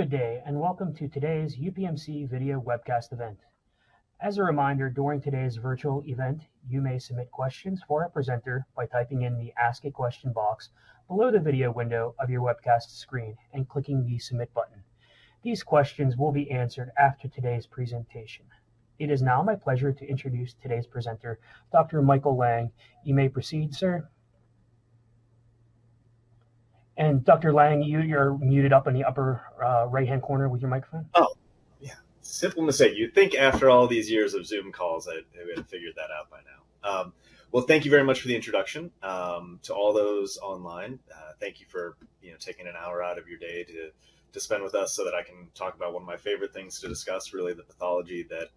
Good day, and welcome to today's UPMC video webcast event. As a reminder, during today's virtual event, you may submit questions for our presenter by typing in the Ask a Question box below the video window of your webcast screen and clicking the Submit button. These questions will be answered after today's presentation. It is now my pleasure to introduce today's presenter, Dr. Michael Lang. You may proceed, sir. And Dr. Lang, you're muted up in the upper right-hand corner with your microphone. Oh, yeah. Simple mistake. You'd think after all these years of Zoom calls, I would have figured that out by now. Well, thank you very much for the introduction. To all those online, thank you for taking an hour out of your day to spend with us so that I can talk about one of my favorite things to discuss, really the pathology that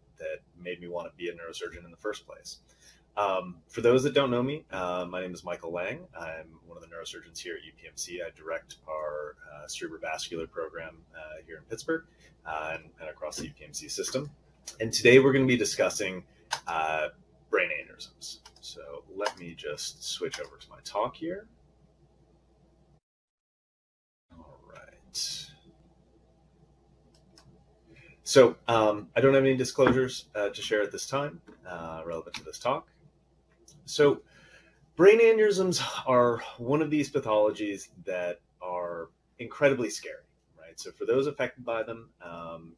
made me want to be a neurosurgeon in the first place. For those that don't know me, my name is Michael Lang. I'm one of the neurosurgeons here at UPMC. I direct our cerebrovascular program here in Pittsburgh and across the UPMC system. And today we're going to be discussing brain aneurysms. So let me just switch over to my talk here. All right. So I don't have any disclosures to share at this time relevant to this talk. So brain aneurysms are one of these pathologies that are incredibly scary, right? So for those affected by them,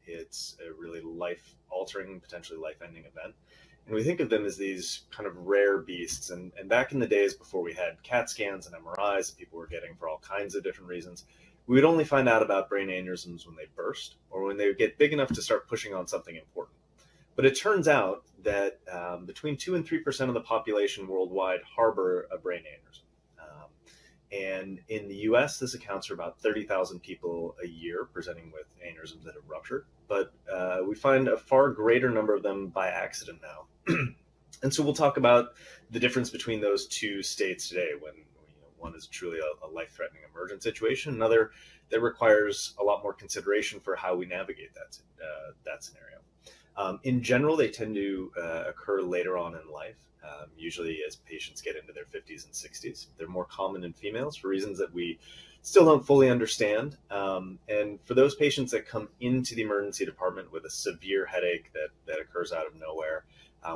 it's a really life-altering, potentially life-ending event. And we think of them as these kind of rare beasts. And back in the days before we had CAT scans and MRIs that people were getting for all kinds of different reasons, we would only find out about brain aneurysms when they burst or when they would get big enough to start pushing on something important. But it turns out that between 2 and 3% of the population worldwide harbor a brain aneurysm. And in the US, this accounts for about 30,000 people a year presenting with aneurysms that have ruptured. But we find a far greater number of them by accident now. And so we'll talk about the difference between those two states today, when one is truly a life-threatening emergent situation, another that requires a lot more consideration for how we navigate that scenario. In general, they tend to occur later on in life, usually as patients get into their 50s and 60s. They're more common in females for reasons that we still don't fully understand. And for those patients that come into the emergency department with a severe headache that occurs out of nowhere,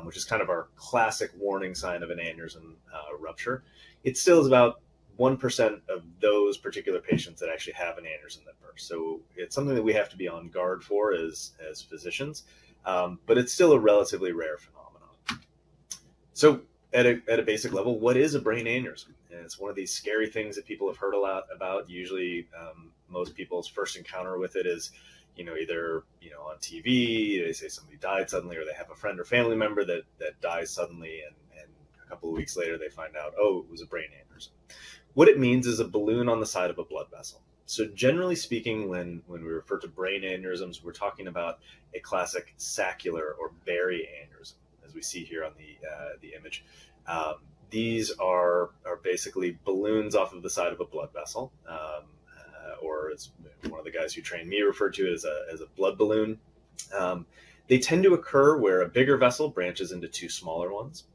which is kind of our classic warning sign of an aneurysm rupture, it still is about 1% of those particular patients that actually have an aneurysm that bursts. So it's something that we have to be on guard for as physicians. But it's still a relatively rare phenomenon. So at a basic level, what is a brain aneurysm? And it's one of these scary things that people have heard a lot about. Usually most people's first encounter with it is, either, on TV, they say somebody died suddenly, or they have a friend or family member that dies suddenly, and a couple of weeks later they find out, oh, it was a brain aneurysm. What it means is a balloon on the side of a blood vessel. So generally speaking, when we refer to brain aneurysms, we're talking about a classic saccular or berry aneurysm, as we see here on the image. These are basically balloons off of the side of a blood vessel, or as one of the guys who trained me referred to it as a blood balloon. They tend to occur where a bigger vessel branches into two smaller ones.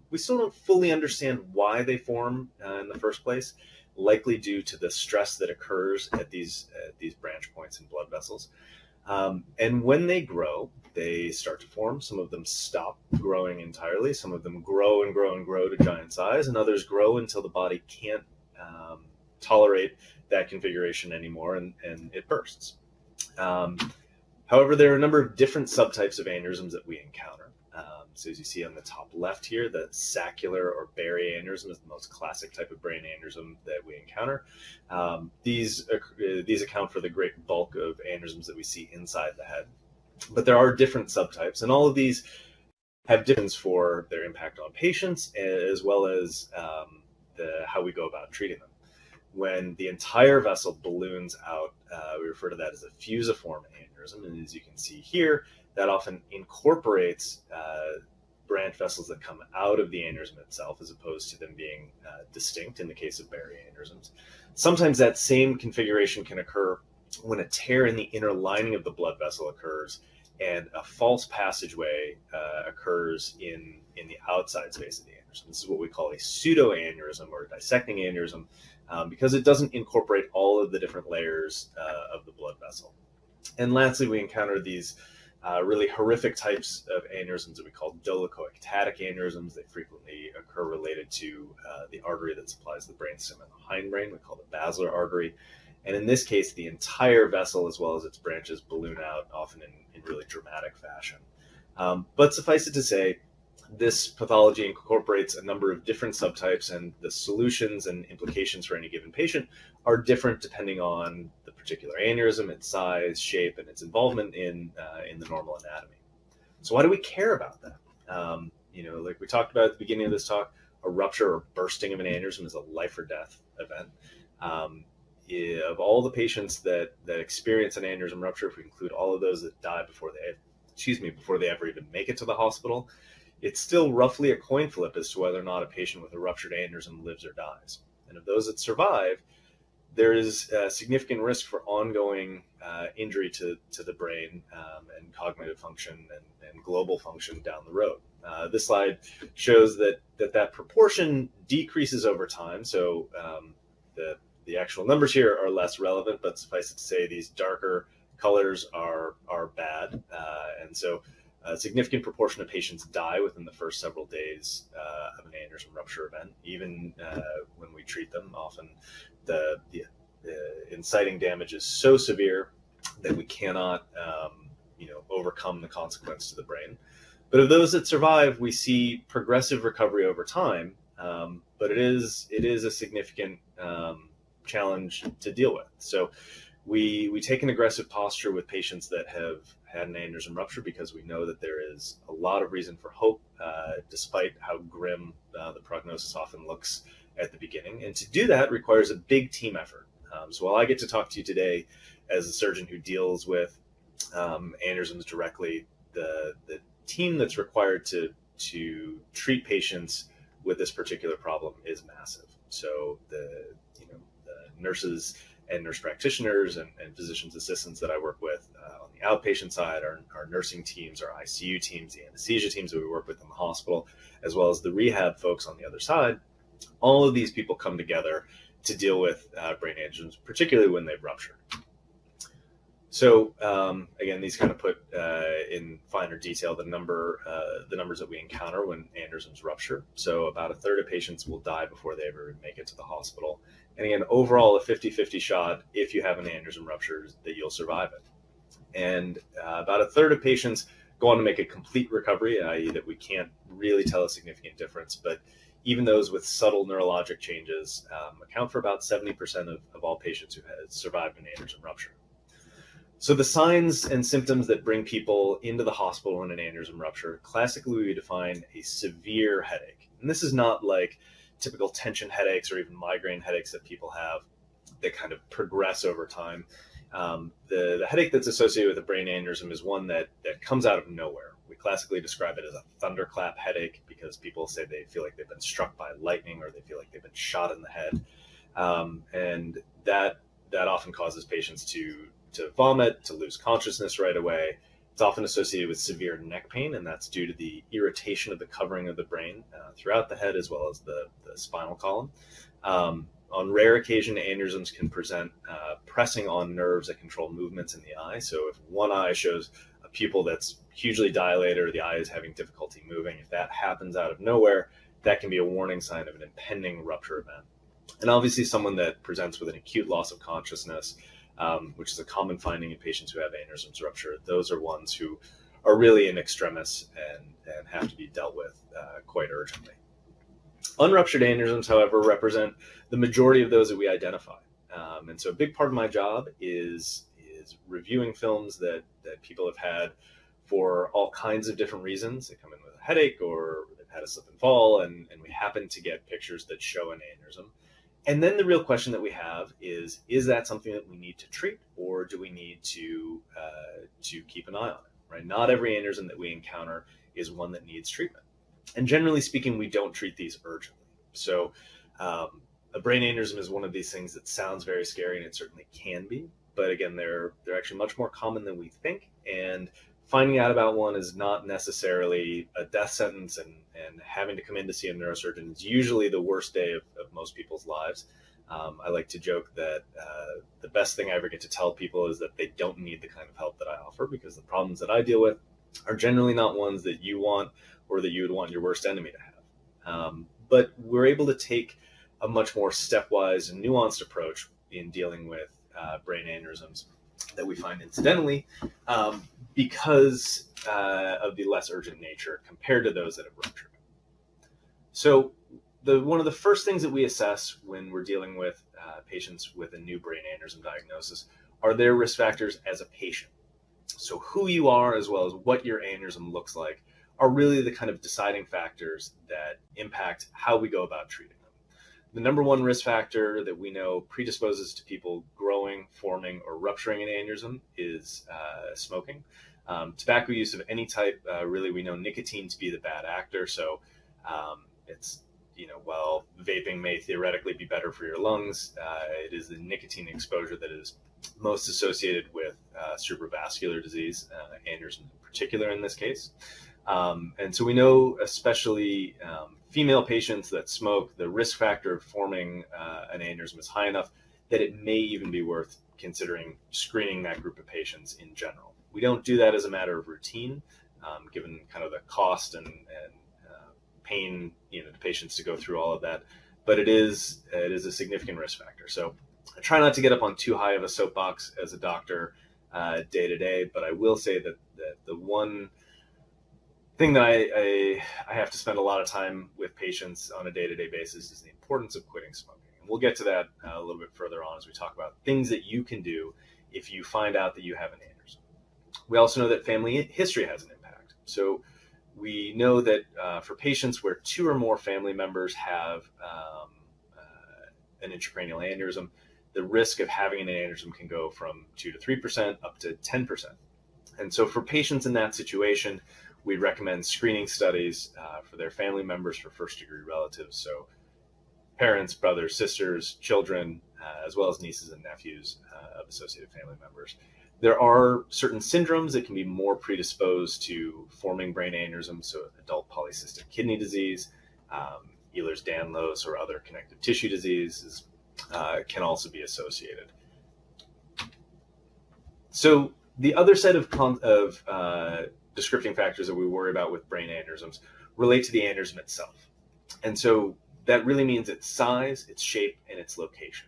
We still don't fully understand why they form in the first place, likely due to the stress that occurs at these branch points in blood vessels. And when they grow, they start to form. Some of them stop growing entirely. Some of them grow and grow and grow to giant size, and others grow until the body can't tolerate that configuration anymore, and it bursts. However, there are a number of different subtypes of aneurysms that we encounter. So as you see on the top left here, the saccular or berry aneurysm is the most classic type of brain aneurysm that we encounter. These account for the great bulk of aneurysms that we see inside the head. But there are different subtypes, and all of these have difference for their impact on patients, as well as how we go about treating them. When the entire vessel balloons out, we refer to that as a fusiform aneurysm. And as you can see here, that often incorporates branch vessels that come out of the aneurysm itself, as opposed to them being distinct in the case of berry aneurysms. Sometimes that same configuration can occur when a tear in the inner lining of the blood vessel occurs and a false passageway occurs in the outside space of the aneurysm. This is what we call a pseudoaneurysm or a dissecting aneurysm, because it doesn't incorporate all of the different layers of the blood vessel. And lastly, we encounter these really horrific types of aneurysms that we call dolichoectatic aneurysms. They frequently occur related to the artery that supplies the brainstem and the hindbrain. We call the basilar artery. And in this case, the entire vessel, as well as its branches, balloon out, often in really dramatic fashion. But suffice it to say, this pathology incorporates a number of different subtypes, and the solutions and implications for any given patient are different depending on the particular aneurysm, its size, shape, and its involvement in the normal anatomy. So why do we care about that? Like we talked about at the beginning of this talk, a rupture or bursting of an aneurysm is a life or death event. Of all the patients that experience an aneurysm rupture, if we include all of those that die before they ever even make it to the hospital, it's still roughly a coin flip as to whether or not a patient with a ruptured aneurysm lives or dies. And of those that survive, there is a significant risk for ongoing injury to the brain and cognitive function and global function down the road. This slide shows that proportion decreases over time. So the actual numbers here are less relevant, but suffice it to say, these darker colors are bad. And so a significant proportion of patients die within the first several days of an aneurysm rupture event, even when we treat them. Often the inciting damage is so severe that we cannot overcome the consequence to the brain. But of those that survive, we see progressive recovery over time, but it is a significant challenge to deal with. So we take an aggressive posture with patients that have had an aneurysm rupture because we know that there is a lot of reason for hope, despite how grim the prognosis often looks at the beginning. And to do that requires a big team effort. So while I get to talk to you today as a surgeon who deals with aneurysms directly, the team that's required to treat patients with this particular problem is massive. So the nurses and nurse practitioners and physician's assistants that I work with on the outpatient side, our nursing teams, our ICU teams, the anesthesia teams that we work with in the hospital, as well as the rehab folks on the other side, all of these people come together to deal with brain aneurysms, particularly when they've ruptured. So again, these kind of put in finer detail the numbers that we encounter when aneurysms rupture. So about a third of patients will die before they ever make it to the hospital. And again, overall, a 50-50 shot if you have an aneurysm rupture that you'll survive it. And about a third of patients go on to make a complete recovery, i.e. that we can't really tell a significant difference. But even those with subtle neurologic changes account for about 70% of all patients who have survived an aneurysm rupture. So the signs and symptoms that bring people into the hospital in an aneurysm rupture, classically we define a severe headache. And this is not like typical tension headaches or even migraine headaches that people have that kind of progress over time. The headache that's associated with a brain aneurysm is one that comes out of nowhere. We classically describe it as a thunderclap headache because people say they feel like they've been struck by lightning or they feel like they've been shot in the head. And that often causes patients to vomit, to lose consciousness right away. It's often associated with severe neck pain, and that's due to the irritation of the covering of the brain throughout the head as well as the spinal column. On rare occasion, aneurysms can present pressing on nerves that control movements in the eye. So if one eye shows a pupil that's hugely dilated or the eye is having difficulty moving, if that happens out of nowhere, that can be a warning sign of an impending rupture event. And obviously someone that presents with an acute loss of consciousness, which is a common finding in patients who have aneurysms rupture, those are ones who are really in extremis and have to be dealt with quite urgently. Unruptured aneurysms, however, represent the majority of those that we identify. And so a big part of my job is reviewing films that people have had for all kinds of different reasons. They come in with a headache or they've had a slip and fall, and we happen to get pictures that show an aneurysm. And then the real question that we have is that something that we need to treat, or do we need to keep an eye on it, right? Not every aneurysm that we encounter is one that needs treatment. And generally speaking, we don't treat these urgently. So a brain aneurysm is one of these things that sounds very scary, and it certainly can be. But again, they're actually much more common than we think. And finding out about one is not necessarily a death sentence, and having to come in to see a neurosurgeon is usually the worst day of most people's lives. I like to joke that the best thing I ever get to tell people is that they don't need the kind of help that I offer, because the problems that I deal with are generally not ones that you want or that you would want your worst enemy to have. But we're able to take a much more stepwise and nuanced approach in dealing with brain aneurysms that we find incidentally, because of the less urgent nature compared to those that have ruptured. So one of the first things that we assess when we're dealing with patients with a new brain aneurysm diagnosis are their risk factors as a patient. So who you are, as well as what your aneurysm looks like, are really the kind of deciding factors that impact how we go about treating them. The number one risk factor that we know predisposes to people growing, forming, or rupturing an aneurysm is smoking. Tobacco use of any type, really, we know nicotine to be the bad actor. So it's, while vaping may theoretically be better for your lungs, it is the nicotine exposure that is most associated with cerebrovascular disease, aneurysm in particular in this case. And so we know, especially female patients that smoke, the risk factor of forming an aneurysm is high enough that it may even be worth considering screening that group of patients in general. We don't do that as a matter of routine, given kind of the cost and pain, to patients to go through all of that. But it is a significant risk factor. So I try not to get up on too high of a soapbox as a doctor day to day, but I will say that the one thing that I have to spend a lot of time with patients on a day-to-day basis is the importance of quitting smoking. And we'll get to that a little bit further on as we talk about things that you can do if you find out that you have an aneurysm. We also know that family history has an impact. So we know that for patients where 2 or more family members have an intracranial aneurysm, the risk of having an aneurysm can go from 2 to 3% up to 10%. And so for patients in that situation, we recommend screening studies for their family members, for first-degree relatives, so parents, brothers, sisters, children, as well as nieces and nephews of associated family members. There are certain syndromes that can be more predisposed to forming brain aneurysms, so adult polycystic kidney disease, Ehlers-Danlos, or other connective tissue diseases can also be associated. So the other set of descripting factors that we worry about with brain aneurysms relate to the aneurysm itself. And so that really means its size, its shape, and its location.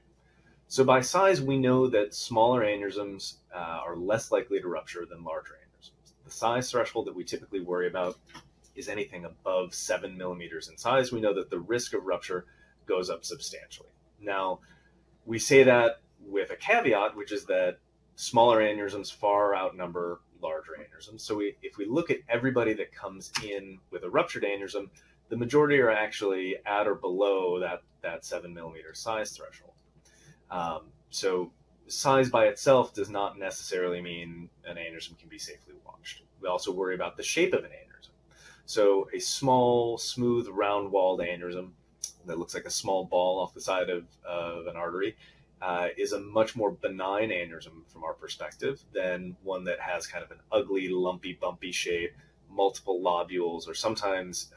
So by size, we know that smaller aneurysms are less likely to rupture than larger aneurysms. The size threshold that we typically worry about is anything above 7 millimeters in size. We know that the risk of rupture goes up substantially. Now, we say that with a caveat, which is that smaller aneurysms far outnumber larger aneurysms. So if we look at everybody that comes in with a ruptured aneurysm, the majority are actually at or below that 7 millimeter size threshold. So size by itself does not necessarily mean an aneurysm can be safely watched. We also worry about the shape of an aneurysm. So a small, smooth, round-walled aneurysm that looks like a small ball off the side of an artery is a much more benign aneurysm from our perspective than one that has kind of an ugly, lumpy, bumpy shape, multiple lobules, or sometimes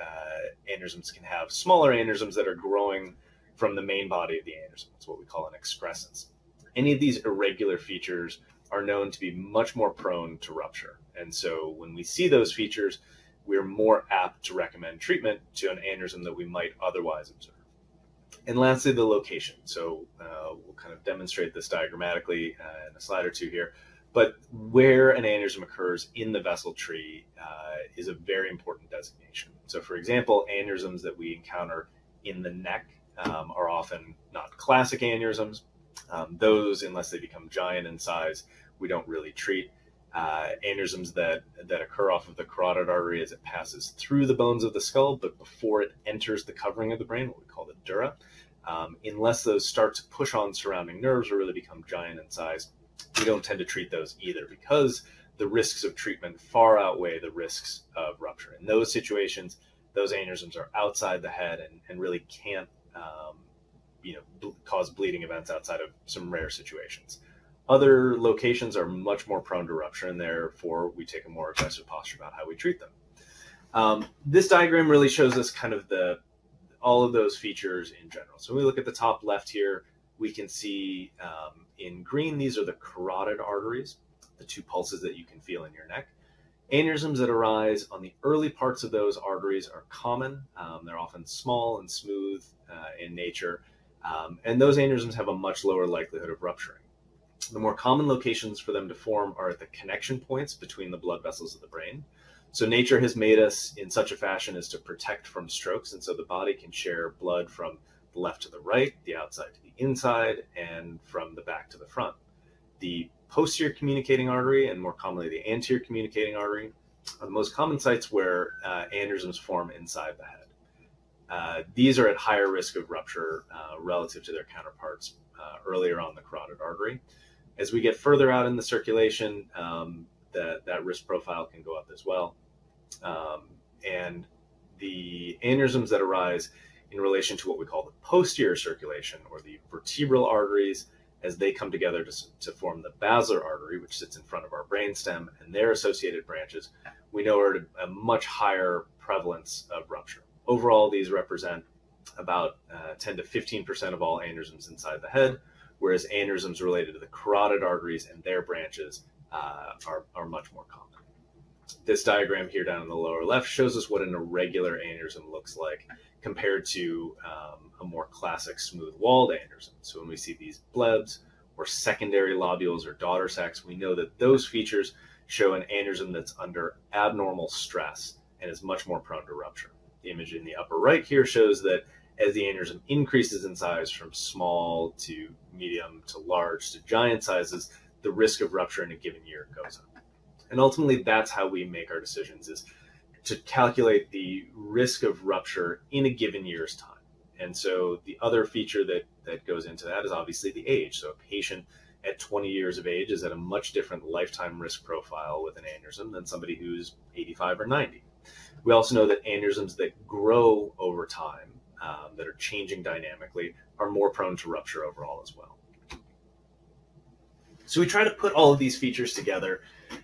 aneurysms can have smaller aneurysms that are growing from the main body of the aneurysm. That's what we call an excrescence. Any of these irregular features are known to be much more prone to rupture. And so when we see those features, we're more apt to recommend treatment to an aneurysm that we might otherwise observe. And lastly, the location. So we'll kind of demonstrate this diagrammatically in a slide or two here. But where an aneurysm occurs in the vessel tree is a very important designation. So for example, aneurysms that we encounter in the neck are often not classic aneurysms. Those, unless they become giant in size, we don't really treat. Aneurysms that occur off of the carotid artery as it passes through the bones of the skull, but before it enters the covering of the brain, what we call the dura. Unless those start to push on surrounding nerves or really become giant in size, we don't tend to treat those either, because the risks of treatment far outweigh the risks of rupture. In those situations, those aneurysms are outside the head and really can't cause bleeding events outside of some rare situations. Other locations are much more prone to rupture, and therefore we take a more aggressive posture about how we treat them. This diagram really shows us kind of all of those features in general. So when we look at the top left here, we can see in green, these are the carotid arteries, the two pulses that you can feel in your neck. Aneurysms that arise on the early parts of those arteries are common. They're often small and smooth in nature, and those aneurysms have a much lower likelihood of rupturing. The more common locations for them to form are at the connection points between the blood vessels of the brain. So nature has made us in such a fashion as to protect from strokes, and so the body can share blood from the left to the right, the outside to the inside, and from the back to the front. The posterior communicating artery, and more commonly the anterior communicating artery, are the most common sites where aneurysms form inside the head. These are at higher risk of rupture relative to their counterparts earlier on the carotid artery. As we get further out in the circulation, that risk profile can go up as well. And the aneurysms that arise in relation to what we call the posterior circulation, or the vertebral arteries, as they come together to form the basilar artery, which sits in front of our brainstem, and their associated branches, we know are at a much higher prevalence of rupture. Overall, these represent about 10 to 15% of all aneurysms inside the head, whereas aneurysms related to the carotid arteries and their branches are much more common. This diagram here down in the lower left shows us what an irregular aneurysm looks like compared to a more classic smooth-walled aneurysm. So when we see these blebs or secondary lobules or daughter sacs, we know that those features show an aneurysm that's under abnormal stress and is much more prone to rupture. The image in the upper right here shows that as the aneurysm increases in size from small to medium to large to giant sizes, the risk of rupture in a given year goes up. And ultimately, that's how we make our decisions, is to calculate the risk of rupture in a given year's time. And so the other feature that goes into that is obviously the age. So a patient at 20 years of age is at a much different lifetime risk profile with an aneurysm than somebody who's 85 or 90. We also know that aneurysms that grow over time, that are changing dynamically, are more prone to rupture overall as well. So we try to put all of these features together,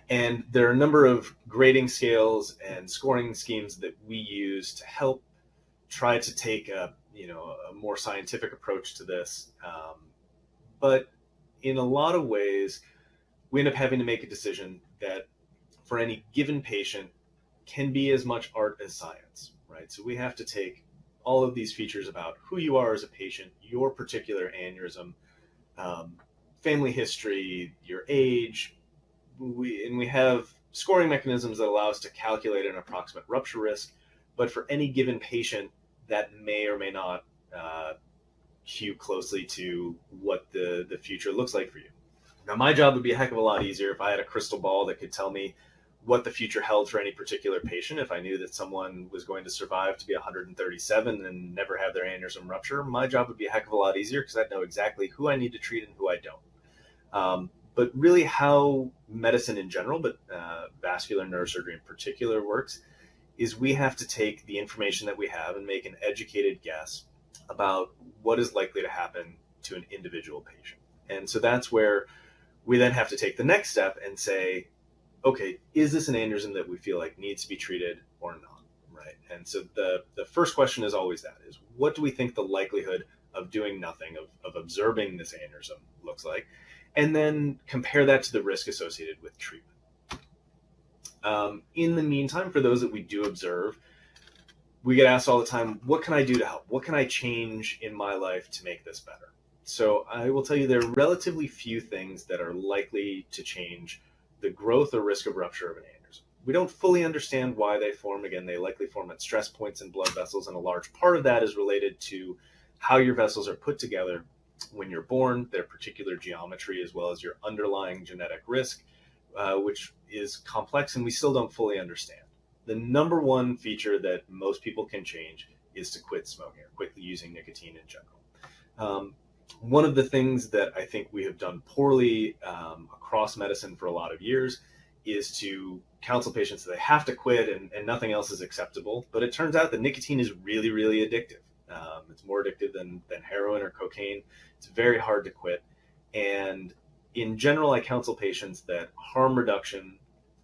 and there are a number of grading scales and scoring schemes that we use to help try to take a more scientific approach to this. But in a lot of ways, we end up having to make a decision that for any given patient can be as much art as science, right? So we have to take all of these features about who you are as a patient, your particular aneurysm, family history, your age. We have scoring mechanisms that allow us to calculate an approximate rupture risk, but for any given patient, that may or may not hew closely to what the future looks like for you. Now, my job would be a heck of a lot easier if I had a crystal ball that could tell me what the future held for any particular patient. If I knew that someone was going to survive to be 137 and never have their aneurysm rupture, my job would be a heck of a lot easier because I'd know exactly who I need to treat and who I don't. But really how medicine in general, but vascular neurosurgery in particular works, is we have to take the information that we have and make an educated guess about what is likely to happen to an individual patient. And so that's where we then have to take the next step and say, okay, is this an aneurysm that we feel like needs to be treated or not, right? And so the first question is always that, is what do we think the likelihood of doing nothing, of observing this aneurysm looks like? And then compare that to the risk associated with treatment. In the meantime, for those that we do observe, we get asked all the time, what can I do to help? What can I change in my life to make this better? So I will tell you there are relatively few things that are likely to change the growth or risk of rupture of an aneurysm. We don't fully understand why they form. Again, they likely form at stress points in blood vessels, and a large part of that is related to how your vessels are put together when you're born, their particular geometry, as well as your underlying genetic risk, which is complex and we still don't fully understand. The number one feature that most people can change is to quit smoking or quit using nicotine in general. One of the things that I think we have done poorly across medicine for a lot of years is to counsel patients that they have to quit and nothing else is acceptable. But it turns out that nicotine is really, really addictive. It's more addictive than heroin or cocaine. It's very hard to quit. And in general, I counsel patients that harm reduction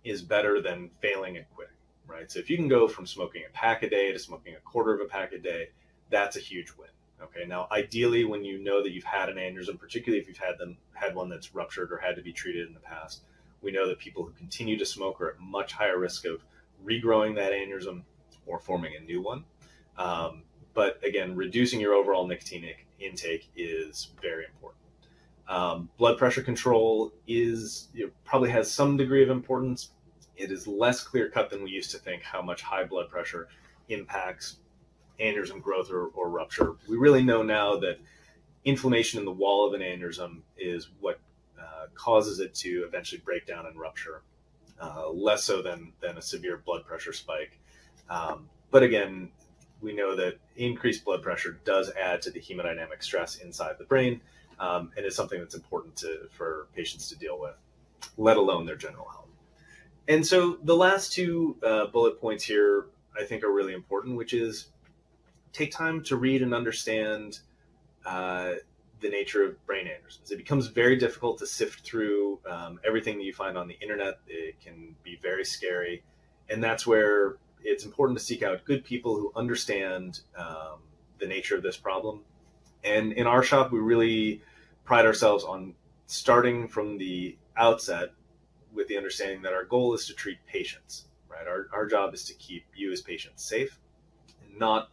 is better than failing at quitting, right? So if you can go from smoking a pack a day to smoking a quarter of a pack a day, that's a huge win. Okay, now ideally, when you know that you've had an aneurysm, particularly if you've had one that's ruptured or had to be treated in the past, we know that people who continue to smoke are at much higher risk of regrowing that aneurysm or forming a new one. But again, reducing your overall nicotine intake is very important. Blood pressure control probably has some degree of importance. It is less clear cut than we used to think how much high blood pressure impacts aneurysm growth or rupture. We really know now that inflammation in the wall of an aneurysm is what causes it to eventually break down and rupture, less so than a severe blood pressure spike. But again, we know that increased blood pressure does add to the hemodynamic stress inside the brain, and is something that's important for patients to deal with, let alone their general health. And so the last two bullet points here I think are really important, which is take time to read and understand the nature of brain aneurysms. It becomes very difficult to sift through everything that you find on the internet. It can be very scary, and that's where it's important to seek out good people who understand the nature of this problem. And in our shop, we really pride ourselves on starting from the outset with the understanding that our goal is to treat patients, right? Our job is to keep you as patients safe, and not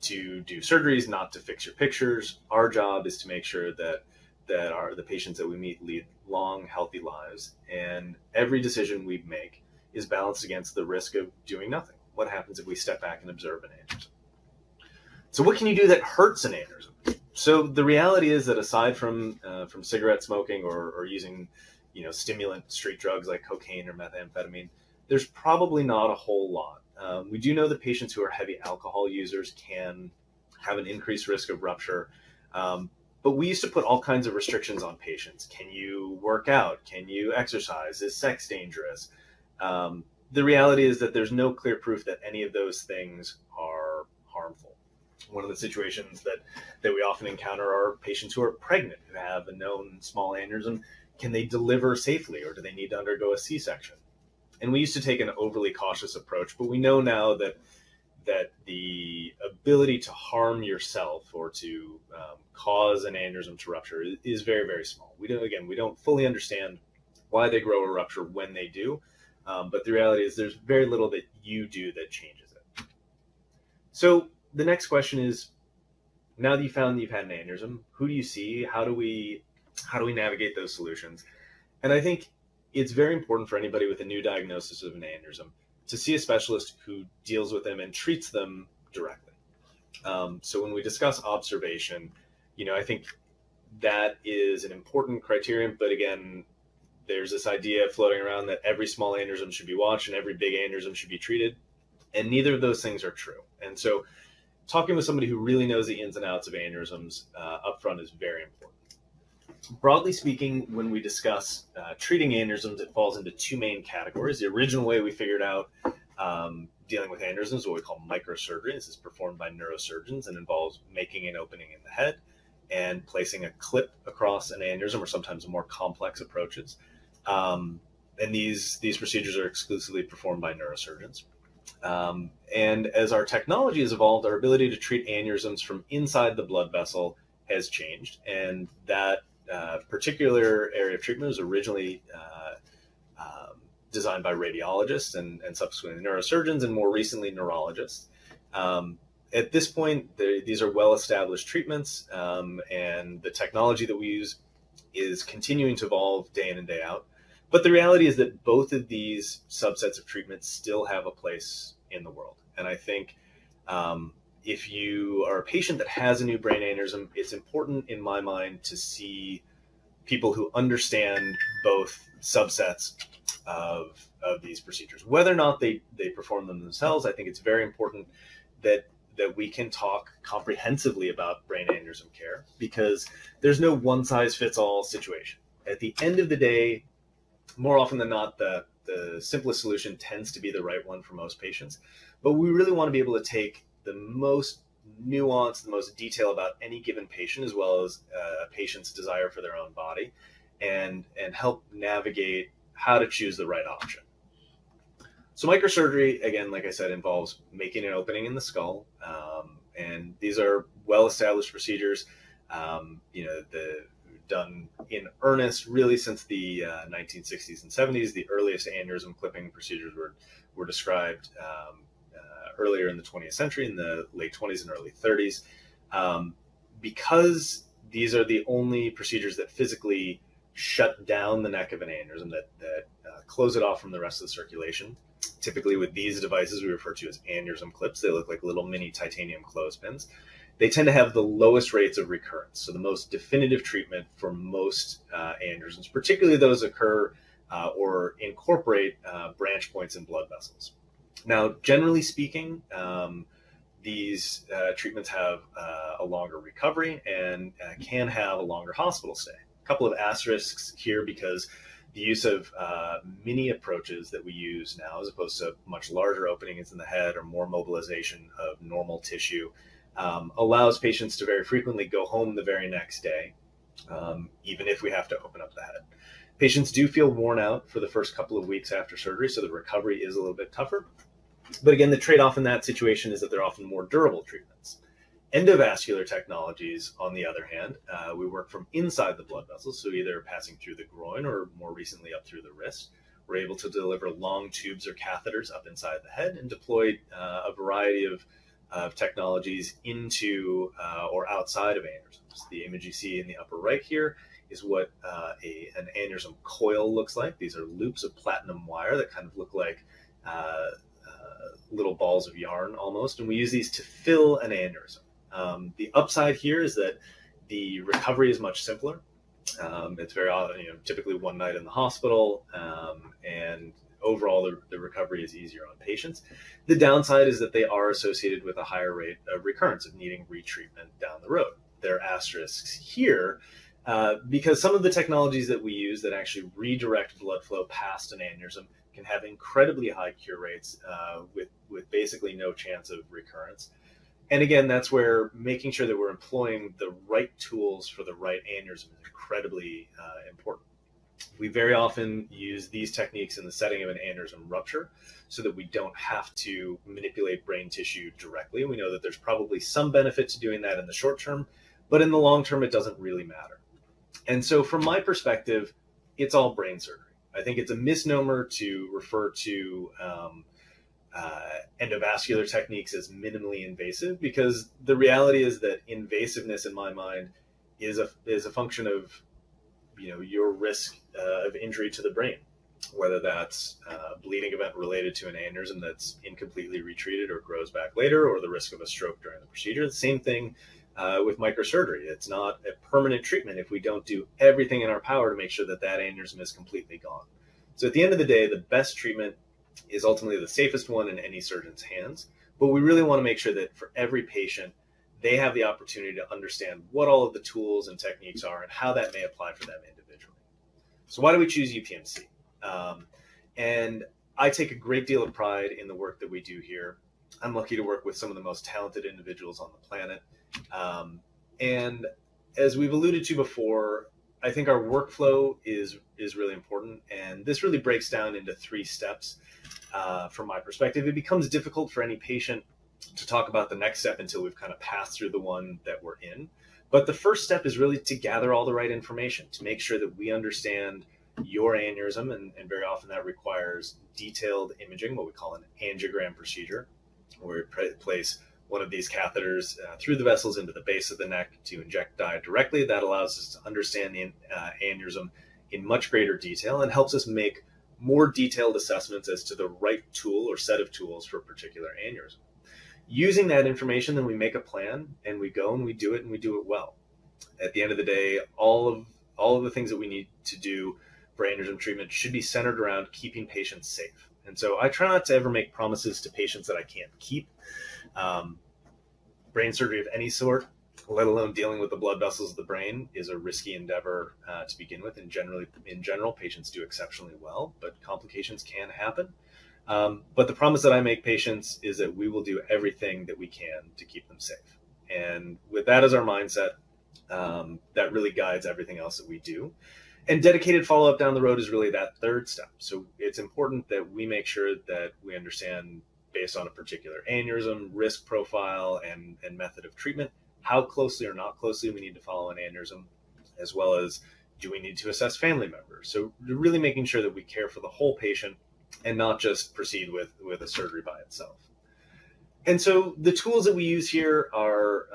to do surgeries, not to fix your pictures. Our job is to make sure that the patients that we meet lead long, healthy lives, and every decision we make is balanced against the risk of doing nothing. What happens if we step back and observe an aneurysm? So what can you do that hurts an aneurysm? So the reality is that aside from cigarette smoking or using stimulant street drugs like cocaine or methamphetamine, there's probably not a whole lot. We do know that patients who are heavy alcohol users can have an increased risk of rupture, but we used to put all kinds of restrictions on patients. Can you work out? Can you exercise? Is sex dangerous? The reality is that there's no clear proof that any of those things are harmful. One of the situations that we often encounter are patients who are pregnant, who have a known small aneurysm. Can they deliver safely, or do they need to undergo a C-section? And we used to take an overly cautious approach, but we know now that the ability to harm yourself or to cause an aneurysm to rupture is very, very small. We don't fully understand why they grow or rupture when they do, but the reality is there's very little that you do that changes it. So the next question is, now that you found that you've had an aneurysm, who do you see? How do we navigate those solutions? And I think it's very important for anybody with a new diagnosis of an aneurysm to see a specialist who deals with them and treats them directly. So when we discuss observation, I think that is an important criterion. But again, there's this idea floating around that every small aneurysm should be watched and every big aneurysm should be treated. And neither of those things are true. And so talking with somebody who really knows the ins and outs of aneurysms upfront is very important. Broadly speaking, when we discuss treating aneurysms, it falls into two main categories. The original way we figured out dealing with aneurysms is what we call microsurgery. This is performed by neurosurgeons and involves making an opening in the head and placing a clip across an aneurysm, or sometimes more complex approaches. And these procedures are exclusively performed by neurosurgeons. And as our technology has evolved, our ability to treat aneurysms from inside the blood vessel has changed, and that particular area of treatment was originally designed by radiologists and subsequently neurosurgeons, and more recently neurologists. At this point, these are well-established treatments, and the technology that we use is continuing to evolve day in and day out. But the reality is that both of these subsets of treatments still have a place in the world. And I think if you are a patient that has a new brain aneurysm, it's important in my mind to see people who understand both subsets of these procedures. Whether or not they perform them themselves, I think it's very important that we can talk comprehensively about brain aneurysm care, because there's no one-size-fits-all situation. At the end of the day, more often than not, the simplest solution tends to be the right one for most patients. But we really want to be able to take the most nuance, the most detail about any given patient, as well as a patient's desire for their own body, and help navigate how to choose the right option. So microsurgery, again, like I said, involves making an opening in the skull And these are well-established procedures, done in earnest really since the 1960s and 70s. The earliest aneurysm clipping procedures were described earlier in the 20th century, in the late 20s and early 30s. Because these are the only procedures that physically shut down the neck of an aneurysm, that close it off from the rest of the circulation. Typically with these devices we refer to as aneurysm clips. They look like little mini titanium clothespins. They tend to have the lowest rates of recurrence, so the most definitive treatment for most aneurysms, particularly those occur or incorporate branch points in blood vessels. Now, generally speaking, these treatments have a longer recovery and can have a longer hospital stay. A couple of asterisks here, because the use of mini approaches that we use now, as opposed to much larger openings in the head or more mobilization of normal tissue, allows patients to very frequently go home the very next day, even if we have to open up the head. Patients do feel worn out for the first couple of weeks after surgery, so the recovery is a little bit tougher. But again, the trade-off in that situation is that they're often more durable treatments. Endovascular technologies, on the other hand, we work from inside the blood vessels, so either passing through the groin or more recently up through the wrist. We're able to deliver long tubes or catheters up inside the head and deploy a variety of technologies into or outside of aneurysms. The image you see in the upper right here is what an aneurysm coil looks like. These are loops of platinum wire that kind of look like little balls of yarn almost, and we use these to fill an aneurysm. The upside here is that the recovery is much simpler. It's very often, typically one night in the hospital, and overall the recovery is easier on patients. The downside is that they are associated with a higher rate of recurrence, of needing retreatment down the road. There are asterisks here because some of the technologies that we use that actually redirect blood flow past an aneurysm can have incredibly high cure rates with basically no chance of recurrence. And again, that's where making sure that we're employing the right tools for the right aneurysm is incredibly important. We very often use these techniques in the setting of an aneurysm rupture so that we don't have to manipulate brain tissue directly. We know that there's probably some benefit to doing that in the short term, but in the long term, it doesn't really matter. And so from my perspective, it's all brain surgery. I think it's a misnomer to refer to endovascular techniques as minimally invasive, because the reality is that invasiveness, in my mind, is a function of your risk of injury to the brain, whether that's a bleeding event related to an aneurysm that's incompletely retreated or grows back later, or the risk of a stroke during the procedure. The same thing with microsurgery. It's not a permanent treatment if we don't do everything in our power to make sure that aneurysm is completely gone. So at the end of the day, the best treatment is ultimately the safest one in any surgeon's hands, but we really want to make sure that for every patient, they have the opportunity to understand what all of the tools and techniques are and how that may apply for them individually. So why do we choose UPMC? And I take a great deal of pride in the work that we do here. I'm lucky to work with some of the most talented individuals on the planet. And as we've alluded to before, I think our workflow is really important. And this really breaks down into 3 steps. From my perspective, it becomes difficult for any patient to talk about the next step until we've kind of passed through the one that we're in. But the first step is really to gather all the right information, to make sure that we understand your aneurysm, and very often that requires detailed imaging, what we call an angiogram procedure, where we place one of these catheters through the vessels into the base of the neck to inject dye directly. That allows us to understand the aneurysm in much greater detail and helps us make more detailed assessments as to the right tool or set of tools for a particular aneurysm. Using that information, then we make a plan and we go and we do it, and we do it well. At the end of the day, all of the things that we need to do for aneurysm treatment should be centered around keeping patients safe. And so I try not to ever make promises to patients that I can't keep. Brain surgery of any sort, let alone dealing with the blood vessels of the brain, is a risky endeavor to begin with. And in general, patients do exceptionally well, but complications can happen. But the promise that I make patients is that we will do everything that we can to keep them safe. And with that as our mindset, that really guides everything else that we do. And dedicated follow-up down the road is really that third step. So it's important that we make sure that we understand based on a particular aneurysm, risk profile, and method of treatment, how closely or not closely we need to follow an aneurysm, as well as do we need to assess family members. So really making sure that we care for the whole patient and not just proceed with a surgery by itself. And so the tools that we use here are,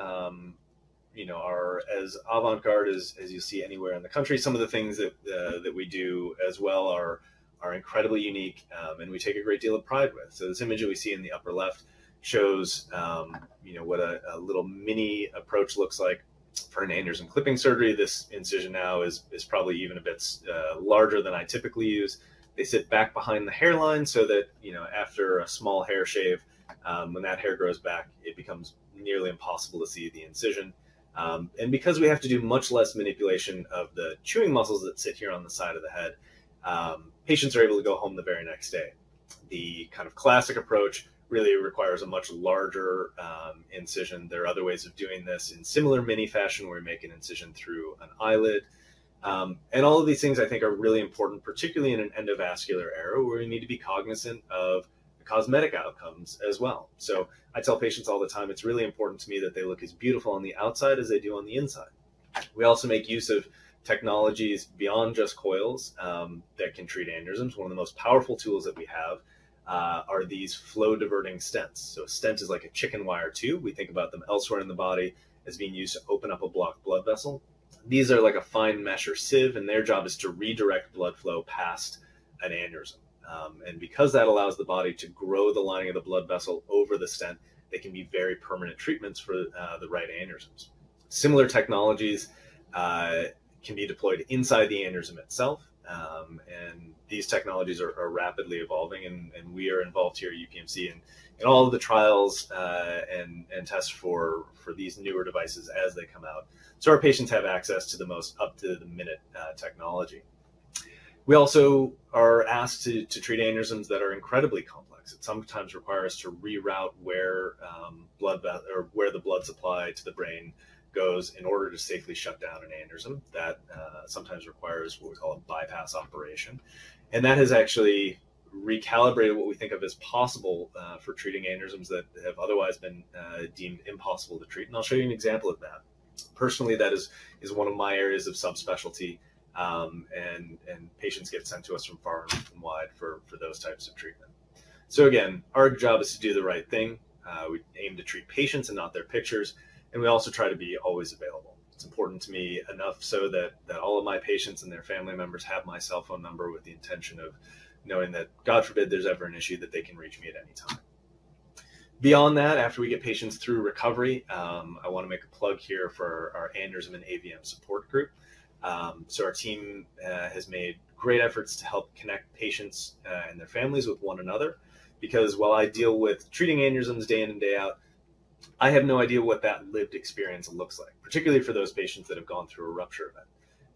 are as avant-garde as you see anywhere in the country. Some of the things that we do as well are incredibly unique, and we take a great deal of pride with. So this image that we see in the upper left shows, what a little mini approach looks like for an aneurysm clipping surgery. This incision now is probably even a bit larger than I typically use. They sit back behind the hairline so that, after a small hair shave, when that hair grows back, it becomes nearly impossible to see the incision. And because we have to do much less manipulation of the chewing muscles that sit here on the side of the head, patients are able to go home the very next day. The kind of classic approach really requires a much larger incision. There are other ways of doing this in similar mini fashion where we make an incision through an eyelid. And all of these things I think are really important, particularly in an endovascular era where we need to be cognizant of the cosmetic outcomes as well. So I tell patients all the time, it's really important to me that they look as beautiful on the outside as they do on the inside. We also make use of technologies beyond just coils that can treat aneurysms. One of the most powerful tools that we have are these flow diverting stents. So a stent is like a chicken wire tube. We think about them elsewhere in the body as being used to open up a blocked blood vessel. These are like a fine mesh or sieve, and their job is to redirect blood flow past an aneurysm. And because that allows the body to grow the lining of the blood vessel over the stent, they can be very permanent treatments for the right aneurysms. Similar technologies can be deployed inside the aneurysm itself. And these technologies are rapidly evolving, and we are involved here at UPMC in all of the trials and tests for these newer devices as they come out. So our patients have access to the most up-to-the-minute technology. We also are asked to treat aneurysms that are incredibly complex. It sometimes requires us to reroute where the blood supply to the brain goes in order to safely shut down an aneurysm. That sometimes requires what we call a bypass operation. And that has actually recalibrated what we think of as possible for treating aneurysms that have otherwise been deemed impossible to treat. And I'll show you an example of that. Personally, that is one of my areas of subspecialty, and patients get sent to us from far and wide for those types of treatment. So again, our job is to do the right thing. We aim to treat patients and not their pictures. And we also try to be always available. It's important to me enough so that all of my patients and their family members have my cell phone number with the intention of knowing that, God forbid, there's ever an issue, that they can reach me at any time. Beyond that, after we get patients through recovery, I want to make a plug here for our aneurysm and AVM support group. So our team has made great efforts to help connect patients and their families with one another, because while I deal with treating aneurysms day in and day out, I have no idea what that lived experience looks like, particularly for those patients that have gone through a rupture event.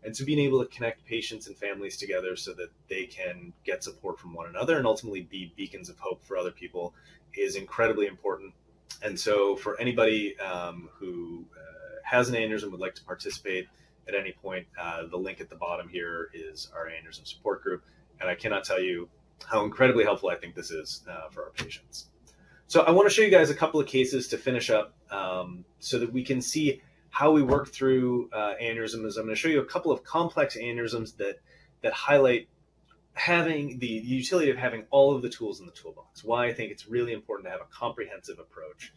And so being able to connect patients and families together so that they can get support from one another and ultimately be beacons of hope for other people is incredibly important. And so for anybody who has an aneurysm, would like to participate at any point, the link at the bottom here is our aneurysm support group. And I cannot tell you how incredibly helpful I think this is for our patients. So I want to show you guys a couple of cases to finish up so that we can see how we work through aneurysms. I'm going to show you a couple of complex aneurysms that highlight having the utility of having all of the tools in the toolbox, why I think it's really important to have a comprehensive approach.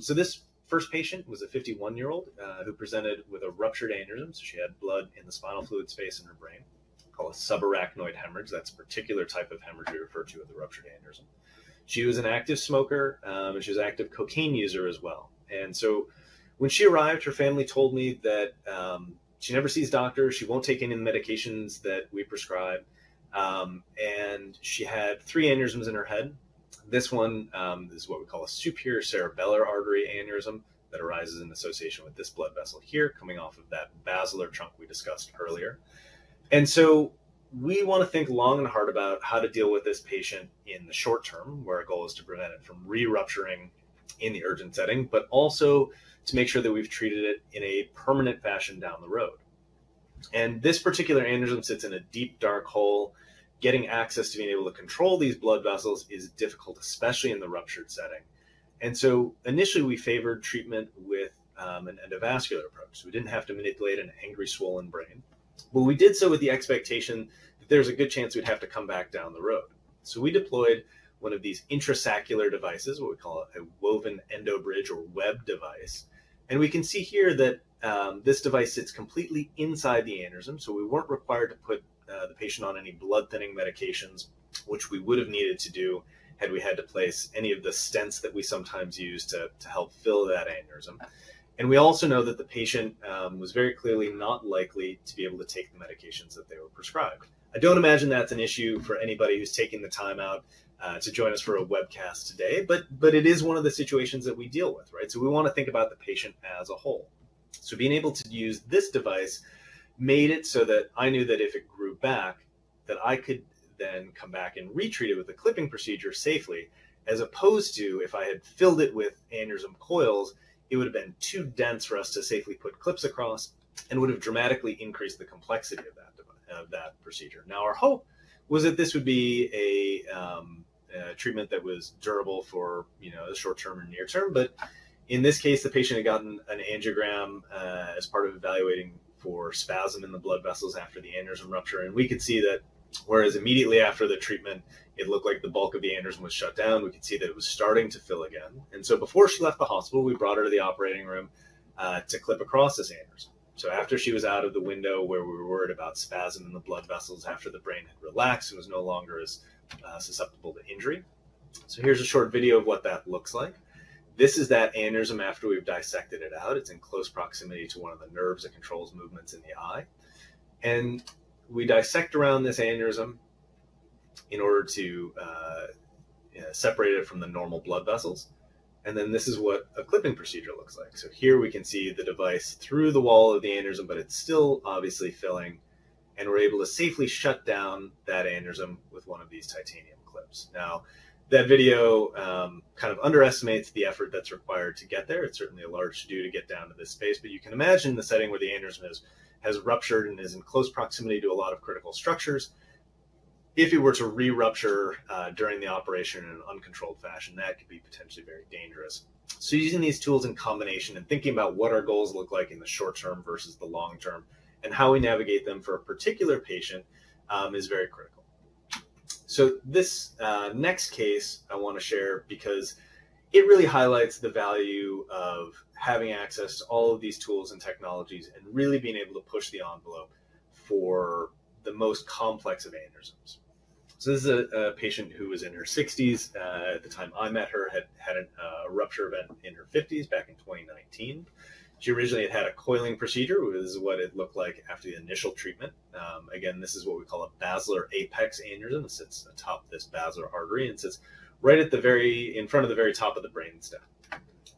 So this first patient was a 51-year-old who presented with a ruptured aneurysm. So she had blood in the spinal fluid space in her brain, called a subarachnoid hemorrhage. That's a particular type of hemorrhage we refer to as the ruptured aneurysm. She was an active smoker, and she was an active cocaine user as well. And so when she arrived, her family told me that she never sees doctors, she won't take any of the medications that we prescribe, and she had 3 aneurysms in her head. This one is what we call a superior cerebellar artery aneurysm that arises in association with this blood vessel here, coming off of that basilar trunk we discussed earlier. And so we want to think long and hard about how to deal with this patient in the short term, where our goal is to prevent it from re-rupturing in the urgent setting, but also to make sure that we've treated it in a permanent fashion down the road. And this particular aneurysm sits in a deep, dark hole getting access to being able to control these blood vessels is difficult, especially in the ruptured setting. And so initially we favored treatment with an endovascular approach. So we didn't have to manipulate an angry, swollen brain. But we did so with the expectation that there's a good chance we'd have to come back down the road. So we deployed one of these intrasaccular devices, what we call a woven endobridge or web device. And we can see here that this device sits completely inside the aneurysm. So we weren't required to put the patient on any blood thinning medications, which we would have needed to do had we had to place any of the stents that we sometimes use to help fill that aneurysm. And we also know that the patient was very clearly not likely to be able to take the medications that they were prescribed. I don't imagine that's an issue for anybody who's taking the time out to join us for a webcast today, but it is one of the situations that we deal with, right? So we want to think about the patient as a whole. So being able to use this device made it so that I knew that if it grew back, that I could then come back and retreat it with a clipping procedure safely, as opposed to if I had filled it with aneurysm coils, it would have been too dense for us to safely put clips across and would have dramatically increased the complexity of that procedure. Now, our hope was that this would be a treatment that was durable for the short term and near term, but in this case, the patient had gotten an angiogram as part of evaluating for spasm in the blood vessels after the aneurysm rupture, and we could see that whereas immediately after the treatment, it looked like the bulk of the aneurysm was shut down, we could see that it was starting to fill again. And so before she left the hospital, we brought her to the operating room to clip across this aneurysm. So after she was out of the window where we were worried about spasm in the blood vessels, after the brain had relaxed and was no longer as susceptible to injury. So here's a short video of what that looks like. This is that aneurysm after we've dissected it out. It's in close proximity to one of the nerves that controls movements in the eye. And we dissect around this aneurysm in order to separate it from the normal blood vessels. And then this is what a clipping procedure looks like. So here we can see the device through the wall of the aneurysm, but it's still obviously filling. And we're able to safely shut down that aneurysm with one of these titanium clips. Now, that video kind of underestimates the effort that's required to get there. It's certainly a large to-do to get down to this space, but you can imagine the setting where the aneurysm has ruptured and is in close proximity to a lot of critical structures. If it were to re-rupture during the operation in an uncontrolled fashion, that could be potentially very dangerous. So using these tools in combination and thinking about what our goals look like in the short term versus the long term and how we navigate them for a particular patient is very critical. So this next case I want to share because it really highlights the value of having access to all of these tools and technologies and really being able to push the envelope for the most complex of aneurysms. So this is a patient who was in her 60s. At the time I met her, had a rupture event in her 50s back in 2019. She originally had a coiling procedure, which is what it looked like after the initial treatment. Again, this is what we call a basilar apex aneurysm. It sits atop this basilar artery and sits right at in front of the very top of the brainstem.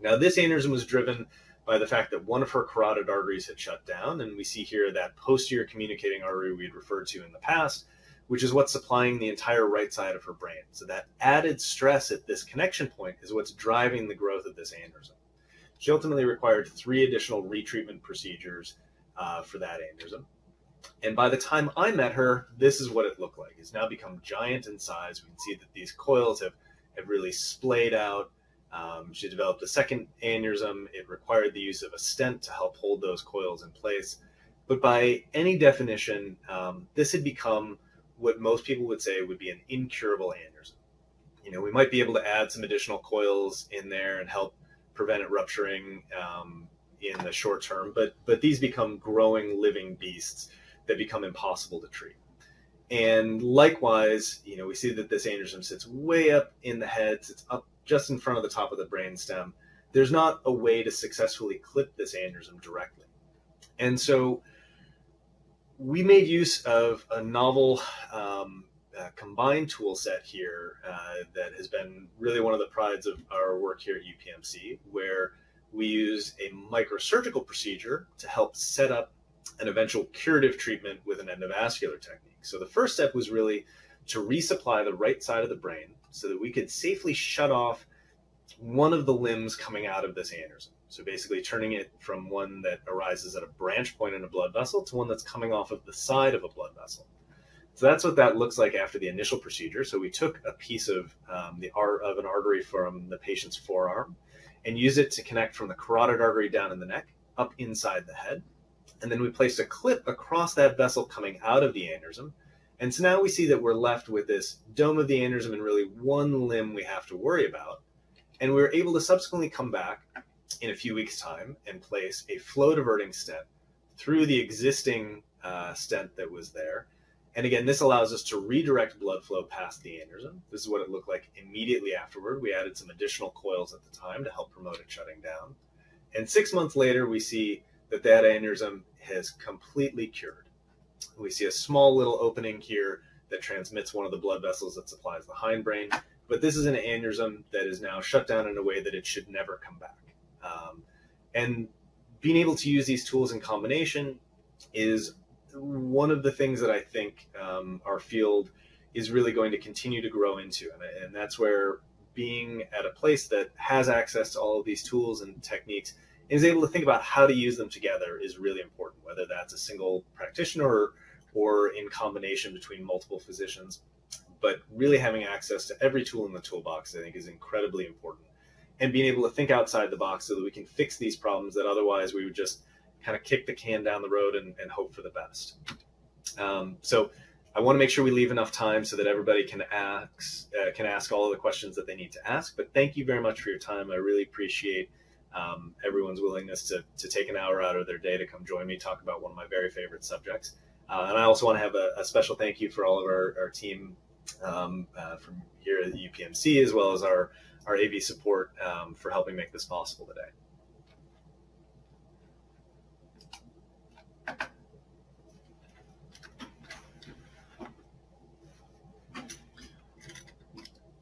Now, this aneurysm was driven by the fact that one of her carotid arteries had shut down, and we see here that posterior communicating artery we had referred to in the past, which is what's supplying the entire right side of her brain. So that added stress at this connection point is what's driving the growth of this aneurysm. She ultimately required 3 additional retreatment procedures for that aneurysm. And by the time I met her, this is what it looked like. It's now become giant in size. We can see that these coils have really splayed out. She developed a second aneurysm. It required the use of a stent to help hold those coils in place. But by any definition, this had become what most people would say would be an incurable aneurysm. We might be able to add some additional coils in there and help prevent it rupturing in the short term, but these become growing living beasts that become impossible to treat. And likewise, we see that this aneurysm sits way up in the head, sits up just in front of the top of the brainstem. There's not a way to successfully clip this aneurysm directly. And so we made use of a novel combined tool set here that has been really one of the prides of our work here at UPMC, where we use a microsurgical procedure to help set up an eventual curative treatment with an endovascular technique. So the first step was really to resupply the right side of the brain so that we could safely shut off one of the limbs coming out of this aneurysm. So basically turning it from one that arises at a branch point in a blood vessel to one that's coming off of the side of a blood vessel. So that's what that looks like after the initial procedure. So we took a piece of an artery from the patient's forearm and used it to connect from the carotid artery down in the neck up inside the head. And then we placed a clip across that vessel coming out of the aneurysm. And so now we see that we're left with this dome of the aneurysm and really one limb we have to worry about. And we were able to subsequently come back in a few weeks' time and place a flow diverting stent through the existing stent that was there. And again, this allows us to redirect blood flow past the aneurysm. This is what it looked like immediately afterward. We added some additional coils at the time to help promote it shutting down. And 6 months later, we see that that aneurysm has completely cured. We see a small little opening here that transmits one of the blood vessels that supplies the hindbrain. But this is an aneurysm that is now shut down in a way that it should never come back. And being able to use these tools in combination is one of the things that I think our field is really going to continue to grow into. And that's where being at a place that has access to all of these tools and techniques and is able to think about how to use them together is really important, whether that's a single practitioner or in combination between multiple physicians. But really having access to every tool in the toolbox, I think, is incredibly important. And being able to think outside the box so that we can fix these problems that otherwise we would just kind of kick the can down the road and hope for the best. So I want to make sure we leave enough time so that everybody can ask all of the questions that they need to ask. But thank you very much for your time. I really appreciate everyone's willingness to take an hour out of their day to come join me, talk about one of my very favorite subjects. And I also want to have a special thank you for all of our team from here at the UPMC, as well as our AV support for helping make this possible today.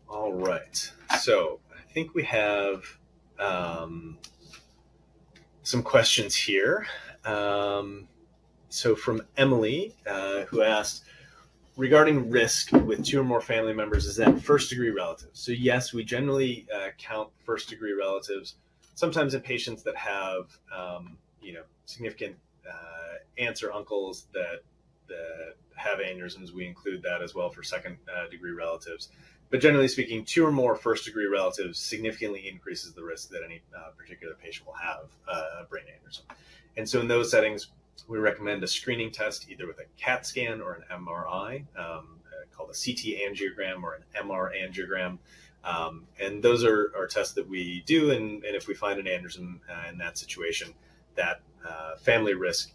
All right, so I think we have some questions here. So from Emily, who asked, regarding risk with 2 or more family members, is that first-degree relatives? So yes, we generally count first-degree relatives. Sometimes in patients that have, significant aunts or uncles that have aneurysms, we include that as well for second-degree relatives. But generally speaking, 2 or more first-degree relatives significantly increases the risk that any particular patient will have a brain aneurysm. And so in those settings, we recommend a screening test either with a CAT scan or an MRI, called a CT angiogram or an MR angiogram. And those are tests that we do. And if we find an aneurysm in that situation, that family risk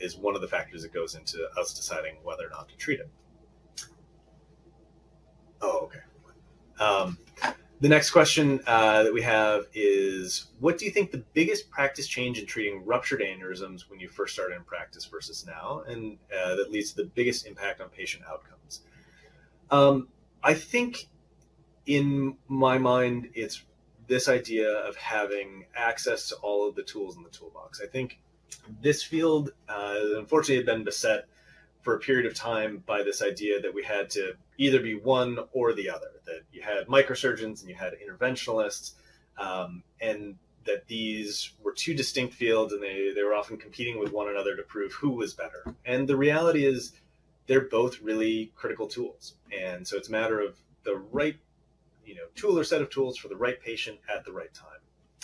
is one of the factors that goes into us deciding whether or not to treat it. Oh, okay. The next question that we have is, what do you think the biggest practice change in treating ruptured aneurysms when you first started in practice versus now, and that leads to the biggest impact on patient outcomes? I think in my mind, it's this idea of having access to all of the tools in the toolbox. I think this field, unfortunately, had been beset for a period of time by this idea that we had to either be one or the other, that you had microsurgeons and you had interventionalists, and that these were 2 distinct fields, and they were often competing with one another to prove who was better. And the reality is they're both really critical tools. And so it's a matter of the right tool or set of tools for the right patient at the right time.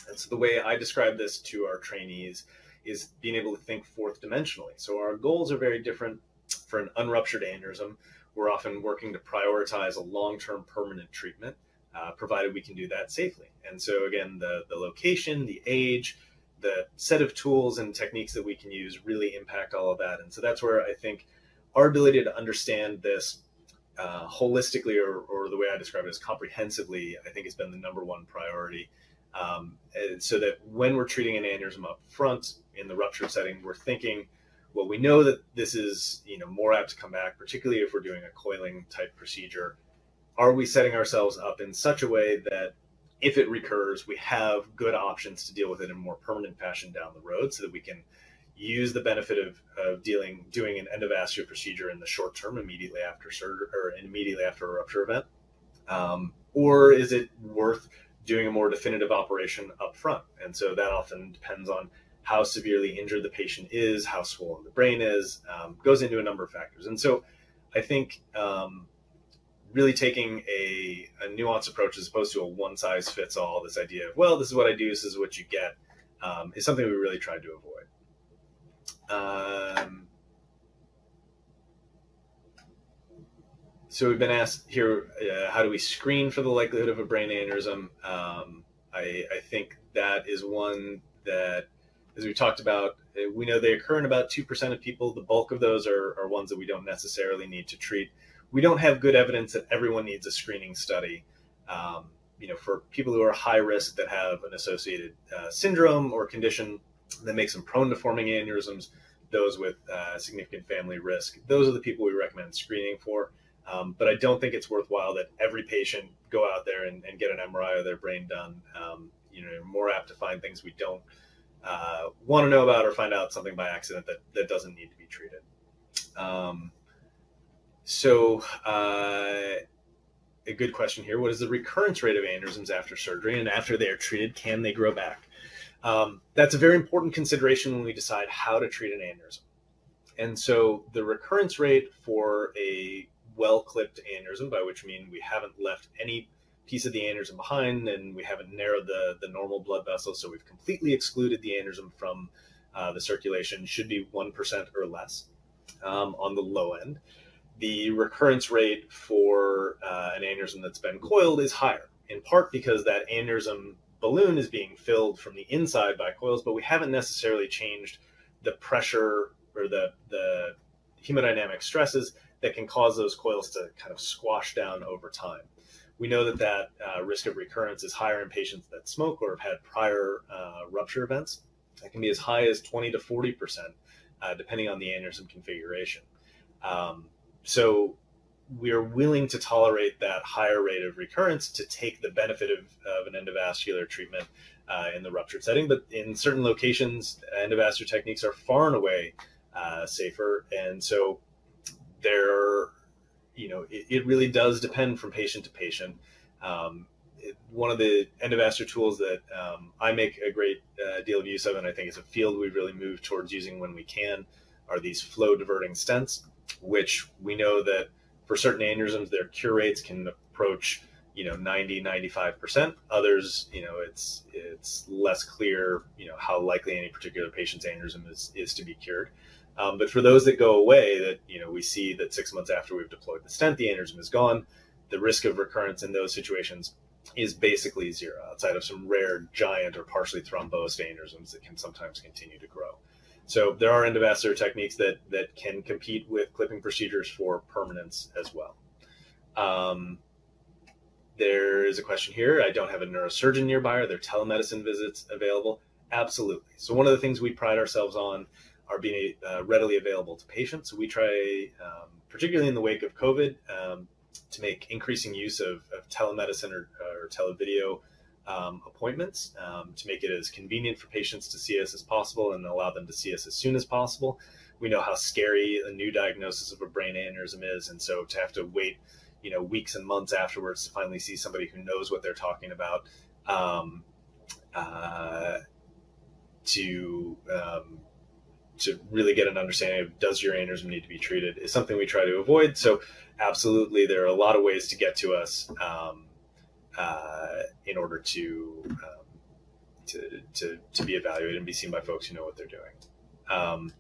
And so the way I describe this to our trainees is being able to think 4th dimensionally. So our goals are very different. For an unruptured aneurysm, we're often working to prioritize a long-term permanent treatment, provided we can do that safely. And so again, the location, the age, the set of tools and techniques that we can use really impact all of that. And so that's where I think our ability to understand this holistically, or the way I describe it is comprehensively, I think has been the #1 priority. So that when we're treating an aneurysm up front in the ruptured setting, we're thinking, well, we know that this is more apt to come back, particularly if we're doing a coiling type procedure. Are we setting ourselves up in such a way that if it recurs, we have good options to deal with it in a more permanent fashion down the road, so that we can use the benefit of doing an endovascular procedure in the short term, immediately after surgery or immediately after a rupture event? Or is it worth doing a more definitive operation up front? And so that often depends on how severely injured the patient is, how swollen the brain is, goes into a number of factors. And so I think really taking a nuanced approach as opposed to a one-size-fits-all, this idea of, well, this is what I do, this is what you get, is something we really tried to avoid. So we've been asked here, how do we screen for the likelihood of a brain aneurysm? I think that is one that, as we talked about, we know they occur in about 2% of people. The bulk of those are ones that we don't necessarily need to treat. We don't have good evidence that everyone needs a screening study. For people who are high risk that have an associated syndrome or condition that makes them prone to forming aneurysms, those with significant family risk, those are the people we recommend screening for. But I don't think it's worthwhile that every patient go out there and get an MRI of their brain done. You're more apt to find things we don't want to know about, or find out something by accident that doesn't need to be treated. A good question here: what is the recurrence rate of aneurysms after surgery, and after they are treated, can they grow back? That's a very important consideration when we decide how to treat an aneurysm. And so the recurrence rate for a well-clipped aneurysm, by which I mean we haven't left any piece of the aneurysm behind, and we haven't narrowed the normal blood vessel, so we've completely excluded the aneurysm from the circulation, should be 1% or less on the low end. The recurrence rate for an aneurysm that's been coiled is higher, in part because that aneurysm balloon is being filled from the inside by coils, but we haven't necessarily changed the pressure or the hemodynamic stresses that can cause those coils to kind of squash down over time. We know that risk of recurrence is higher in patients that smoke or have had prior rupture events. That can be as high as 20 to 40%, depending on the aneurysm configuration. So we are willing to tolerate that higher rate of recurrence to take the benefit of an endovascular treatment in the ruptured setting. But in certain locations, endovascular techniques are far and away safer. And so it really does depend from patient to patient. One of the endovascular tools that I make a great deal of use of, and I think it's a field we've really moved towards using when we can, are these flow diverting stents, which we know that for certain aneurysms, their cure rates can approach 90, 95%. Others, it's less clear, how likely any particular patient's aneurysm is to be cured. But for those that go away, that we see that 6 months after we've deployed the stent, the aneurysm is gone. The risk of recurrence in those situations is basically zero, outside of some rare giant or partially thrombosed aneurysms that can sometimes continue to grow. So there are endovascular techniques that can compete with clipping procedures for permanence as well. There is a question here: I don't have a neurosurgeon nearby. Are there telemedicine visits available? Absolutely. So one of the things we pride ourselves on are being readily available to patients. So we try, particularly in the wake of COVID, to make increasing use of telemedicine or televideo appointments, to make it as convenient for patients to see us as possible and allow them to see us as soon as possible. We know how scary a new diagnosis of a brain aneurysm is, and so to have to wait weeks and months afterwards to finally see somebody who knows what they're talking about, to really get an understanding of, does your aneurysm need to be treated, is something we try to avoid. So absolutely, there are a lot of ways to get to us in order to be evaluated and be seen by folks who know what they're doing.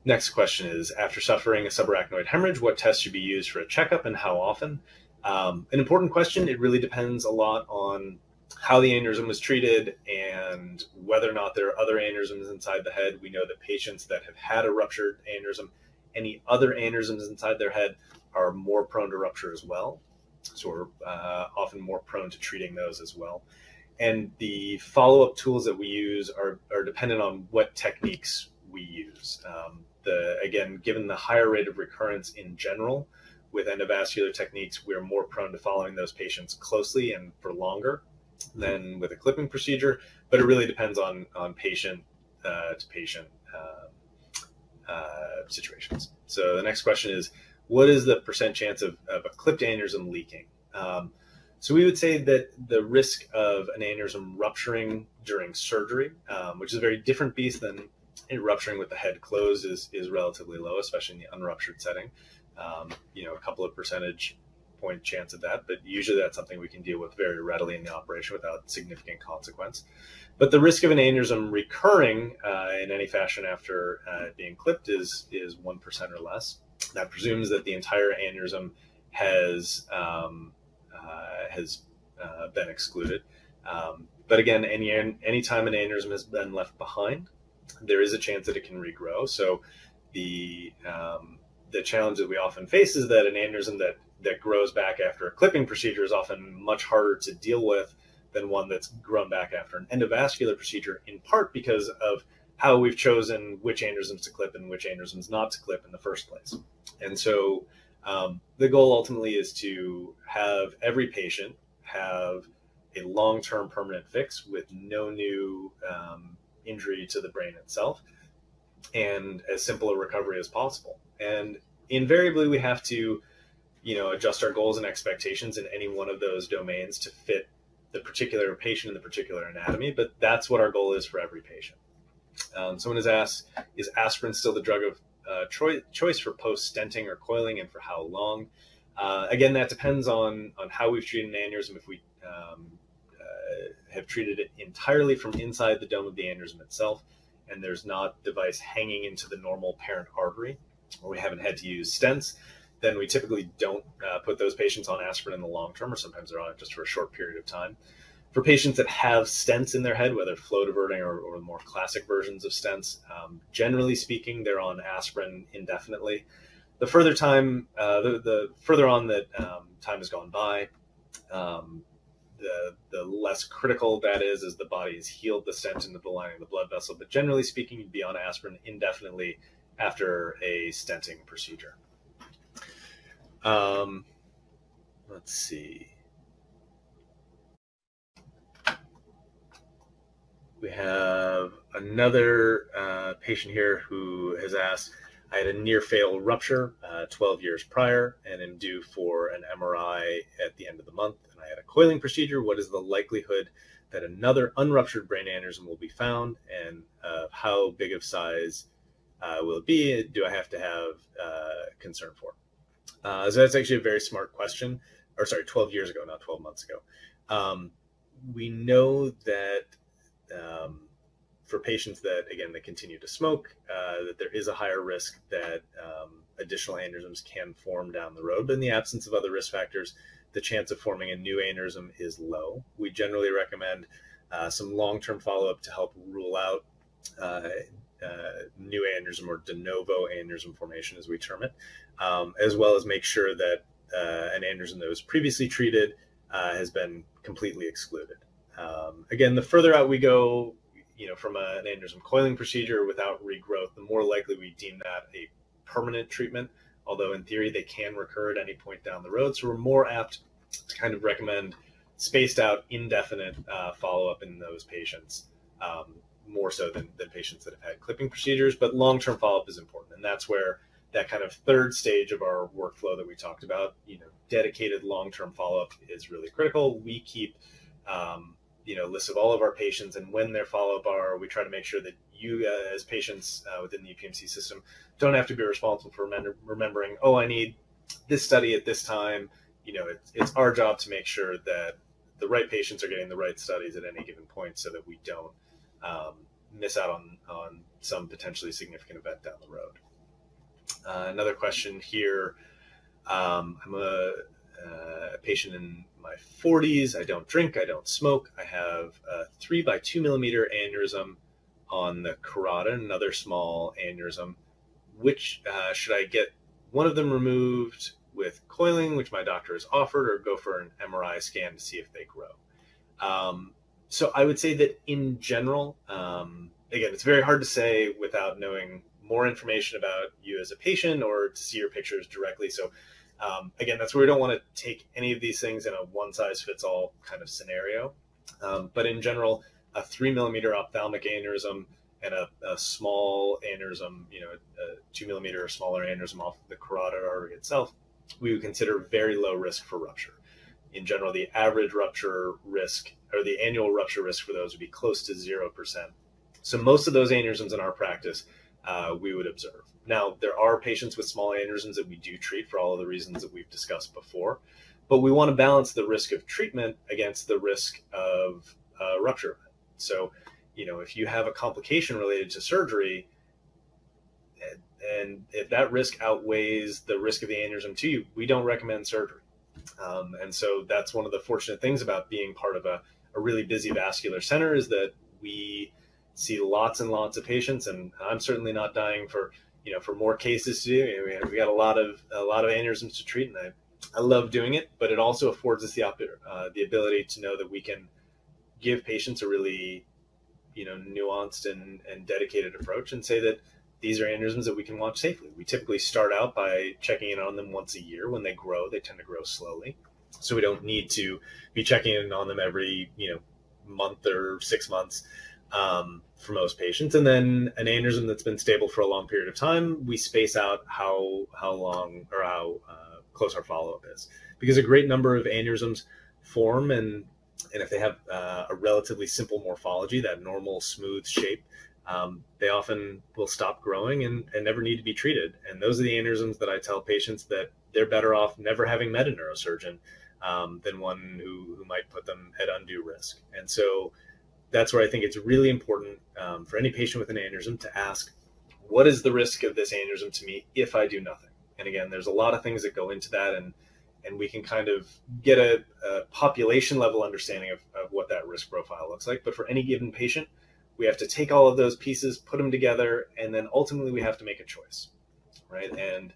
Next question is: after suffering a subarachnoid hemorrhage, what tests should be used for a checkup and how often? An important question. It really depends a lot on how the aneurysm was treated and whether or not there are other aneurysms inside the head. We know that patients that have had a ruptured aneurysm, any other aneurysms inside their head, are more prone to rupture as well. So we're often more prone to treating those as well. And the follow-up tools that we use are dependent on what techniques we use. Again, given the higher rate of recurrence in general with endovascular techniques, we're more prone to following those patients closely and for longer than with a clipping procedure, but it really depends on patient to patient situations. So the next question is: what is the % chance of a clipped aneurysm leaking? So we would say that the risk of an aneurysm rupturing during surgery, which is a very different beast than it rupturing with the head closed, is relatively low, especially in the unruptured setting. a couple of percentage point chance of that, but usually that's something we can deal with very readily in the operation without significant consequence. But the risk of an aneurysm recurring in any fashion after being clipped is 1% or less. That presumes that the entire aneurysm has been excluded. But again, any time an aneurysm has been left behind, there is a chance that it can regrow. So the challenge that we often face is that an aneurysm that grows back after a clipping procedure is often much harder to deal with than one that's grown back after an endovascular procedure, in part because of how we've chosen which aneurysms to clip and which aneurysms not to clip in the first place. And so the goal ultimately is to have every patient have a long-term permanent fix with no new injury to the brain itself and as simple a recovery as possible. And invariably we have to adjust our goals and expectations in any one of those domains to fit the particular patient and the particular anatomy, but that's what our goal is for every patient. Someone has asked, is aspirin still the drug of choice for post-stenting or coiling, and for how long? Again, that depends on how we've treated an aneurysm. If we have treated it entirely from inside the dome of the aneurysm itself, and there's not device hanging into the normal parent artery, or we haven't had to use stents, then we typically don't put those patients on aspirin in the long term, or sometimes they're on it just for a short period of time. For patients that have stents in their head, whether flow diverting or more classic versions of stents, generally speaking, they're on aspirin indefinitely. The further time, the further on that time has gone by, the less critical that is as the body has healed the stent into the lining of the blood vessel. But generally speaking, you'd be on aspirin indefinitely after a stenting procedure. Let's see. We have another patient here who has asked, I had a near-fatal rupture 12 years prior and am due for an MRI at the end of the month, and I had a coiling procedure. What is the likelihood that another unruptured brain aneurysm will be found, and how big of size will it be? Do I have to have concern for? So that's actually a very smart question. 12 years ago, not 12 months ago. We know that for patients that continue to smoke, that there is a higher risk that additional aneurysms can form down the road. But in the absence of other risk factors, the chance of forming a new aneurysm is low. We generally recommend some long-term follow-up to help rule out new aneurysm, or de novo aneurysm formation, as we term it, as well as make sure that an aneurysm that was previously treated has been completely excluded. Again, the further out we go, from an aneurysm coiling procedure without regrowth, the more likely we deem that a permanent treatment, although in theory they can recur at any point down the road. So we're more apt to kind of recommend spaced out, indefinite follow-up in those patients, more so than patients that have had clipping procedures. But long-term follow-up is important, and that's where that kind of third stage of our workflow that we talked about, dedicated long-term follow-up is really critical. We keep lists of all of our patients, and when their follow-up are, we try to make sure that you as patients within the UPMC system don't have to be responsible for remembering, oh, I need this study at this time. It's our job to make sure that the right patients are getting the right studies at any given point, so that we don't miss out on some potentially significant event down the road. Another question here. I'm a patient in my 40s. I don't drink. I don't smoke. I have a 3 by 2 millimeter aneurysm on the carotid, another small aneurysm. Which should I get one of them removed with coiling, which my doctor has offered, or go for an MRI scan to see if they grow? So I would say that in general, again, it's very hard to say without knowing more information about you as a patient or to see your pictures directly. So again, that's where we don't want to take any of these things in a one-size-fits-all kind of scenario. But in general, a 3 millimeter ophthalmic aneurysm and a small aneurysm, a 2 millimeter or smaller aneurysm off the carotid artery itself, we would consider very low risk for rupture. In general, the average rupture risk, or the annual rupture risk for those, would be close to 0%. So most of those aneurysms in our practice, we would observe. Now, there are patients with small aneurysms that we do treat for all of the reasons that we've discussed before, but we want to balance the risk of treatment against the risk of rupture. So, if you have a complication related to surgery, and if that risk outweighs the risk of the aneurysm to you, we don't recommend surgery. And so that's one of the fortunate things about being part of a really busy vascular center, is that we see lots and lots of patients, and I'm certainly not dying for more cases to do. We got a lot of aneurysms to treat, and I love doing it, but it also affords us the ability to know that we can give patients a really nuanced and dedicated approach, and say that these are aneurysms that we can watch safely. We typically start out by checking in on them once a year. When they grow, they tend to grow slowly, so we don't need to be checking in on them every month or 6 months for most patients. And then an aneurysm that's been stable for a long period of time, we space out how long or how close our follow-up is, because a great number of aneurysms form, and if they have a relatively simple morphology, that normal smooth shape, they often will stop growing and never need to be treated. And those are the aneurysms that I tell patients that they're better off never having met a neurosurgeon than one who might put them at undue risk. And so that's where I think it's really important for any patient with an aneurysm to ask, what is the risk of this aneurysm to me if I do nothing? And again, there's a lot of things that go into that, and we can kind of get a population level understanding of what that risk profile looks like. But for any given patient, we have to take all of those pieces, put them together, and then ultimately we have to make a choice, right? And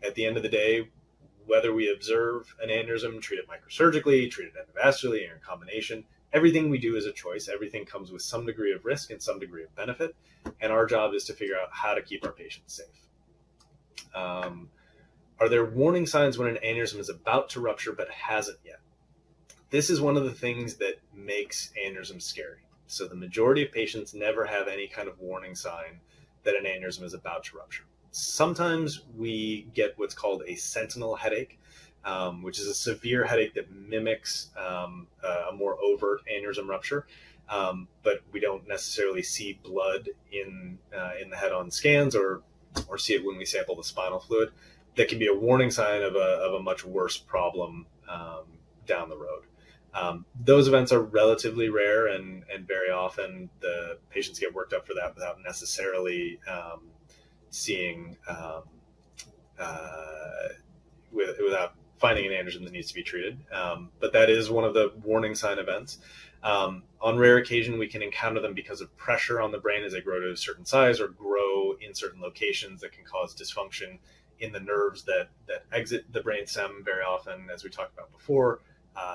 at the end of the day, whether we observe an aneurysm, treat it microsurgically, treat it endovascularly, or in combination, everything we do is a choice. Everything comes with some degree of risk and some degree of benefit, and our job is to figure out how to keep our patients safe. Are there warning signs when an aneurysm is about to rupture but hasn't yet? This is one of the things that makes aneurysms scary. So the majority of patients never have any kind of warning sign that an aneurysm is about to rupture. Sometimes we get what's called a sentinel headache, which is a severe headache that mimics a more overt aneurysm rupture, but we don't necessarily see blood in the head on scans or see it when we sample the spinal fluid. That can be a warning sign of a much worse problem down the road. Those events are relatively rare, and very often the patients get worked up for that without necessarily seeing without finding an aneurysm that needs to be treated. But that is one of the warning sign events. On rare occasion, we can encounter them because of pressure on the brain as they grow to a certain size or grow in certain locations that can cause dysfunction in the nerves that exit the brainstem. Very often, as we talked about before,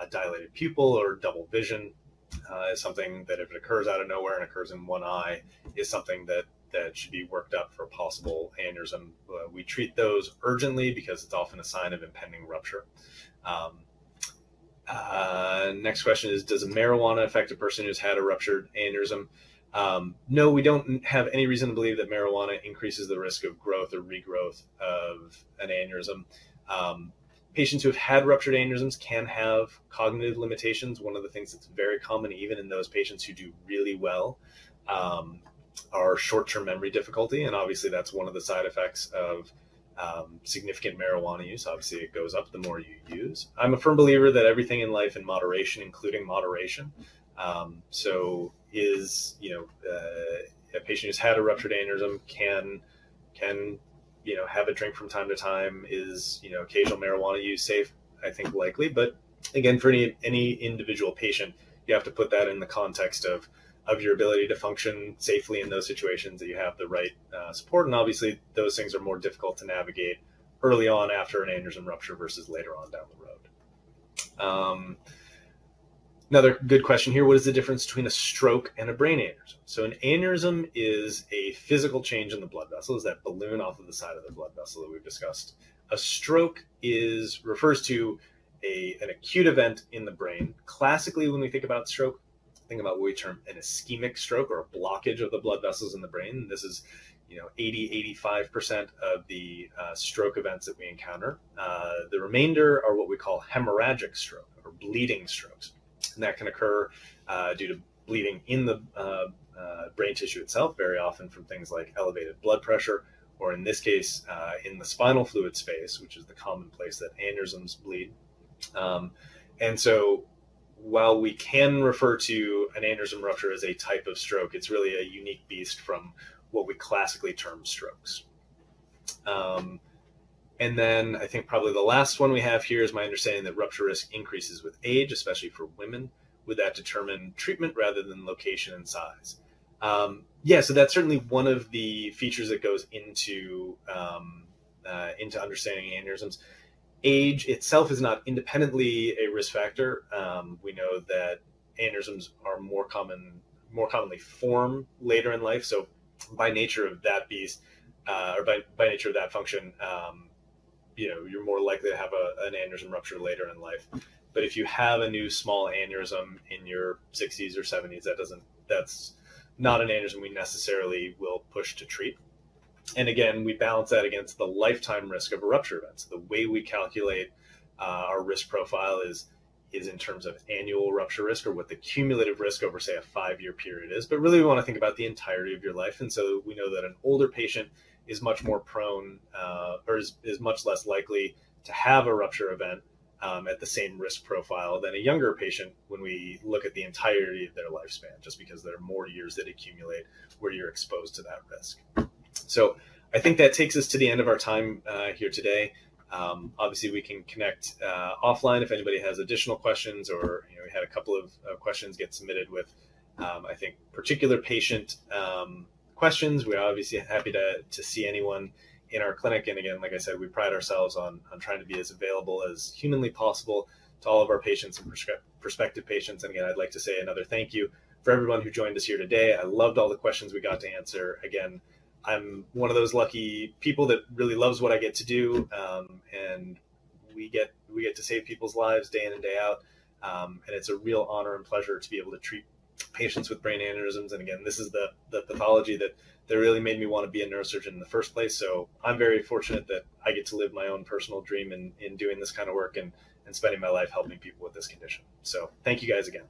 dilated pupil or double vision is something that, if it occurs out of nowhere and occurs in one eye, is something that should be worked up for a possible aneurysm. We treat those urgently because it's often a sign of impending rupture. Next question is, does marijuana affect a person who's had a ruptured aneurysm? No, we don't have any reason to believe that marijuana increases the risk of growth or regrowth of an aneurysm. Patients who have had ruptured aneurysms can have cognitive limitations. One of the things that's very common, even in those patients who do really well, are short-term memory difficulty. And obviously that's one of the side effects of significant marijuana use. Obviously it goes up the more you use. I'm a firm believer that everything in life in moderation, including moderation. So a patient who's had a ruptured aneurysm can have a drink from time to time. Is occasional marijuana use safe? I think likely, but again, for any individual patient, you have to put that in the context of your ability to function safely in those situations, that you have the right support. And obviously those things are more difficult to navigate early on after an aneurysm rupture versus later on down the road. Another good question here: what is the difference between a stroke and a brain aneurysm? So an aneurysm is a physical change in the blood vessel, is that balloon off of the side of the blood vessel that we've discussed. A stroke refers to an acute event in the brain. Classically, when we think about stroke, think about what we term an ischemic stroke, or a blockage of the blood vessels in the brain. This is 80-85% of the stroke events that we encounter. The remainder are what we call hemorrhagic stroke, or bleeding strokes. And that can occur due to bleeding in the brain tissue itself, very often from things like elevated blood pressure, or in this case, in the spinal fluid space, which is the common place that aneurysms bleed. And so while we can refer to an aneurysm rupture as a type of stroke, it's really a unique beast from what we classically term strokes. And then I think probably the last one we have here is my understanding that rupture risk increases with age, especially for women. Would that determine treatment rather than location and size? Yeah, so that's certainly one of the features that goes into understanding aneurysms. Age itself is not independently a risk factor. We know that aneurysms are more commonly form later in life. So by nature of that beast, or by nature of that function, you're more likely to have an aneurysm rupture later in life. But if you have a new small aneurysm in your 60s or 70s, that's not an aneurysm we necessarily will push to treat. And again, we balance that against the lifetime risk of a rupture event. So the way we calculate our risk profile is in terms of annual rupture risk, or what the cumulative risk over, say, a 5-year period is. But really, we want to think about the entirety of your life. And so we know that an older patient is much more prone, or is much less likely to have a rupture event at the same risk profile than a younger patient when we look at the entirety of their lifespan, just because there are more years that accumulate where you're exposed to that risk. So I think that takes us to the end of our time here today. Obviously, we can connect offline if anybody has additional questions, or we had a couple of questions get submitted with, I think, particular patient questions. We're obviously happy to see anyone in our clinic. And again, like I said, we pride ourselves on trying to be as available as humanly possible to all of our patients and prospective patients. And again, I'd like to say another thank you for everyone who joined us here today. I loved all the questions we got to answer. Again, I'm one of those lucky people that really loves what I get to do, and we get to save people's lives day in and day out, and it's a real honor and pleasure to be able to treat patients with brain aneurysms. And again, this is the pathology that really made me want to be a neurosurgeon in the first place. So I'm very fortunate that I get to live my own personal dream in doing this kind of work and spending my life helping people with this condition. So thank you guys again.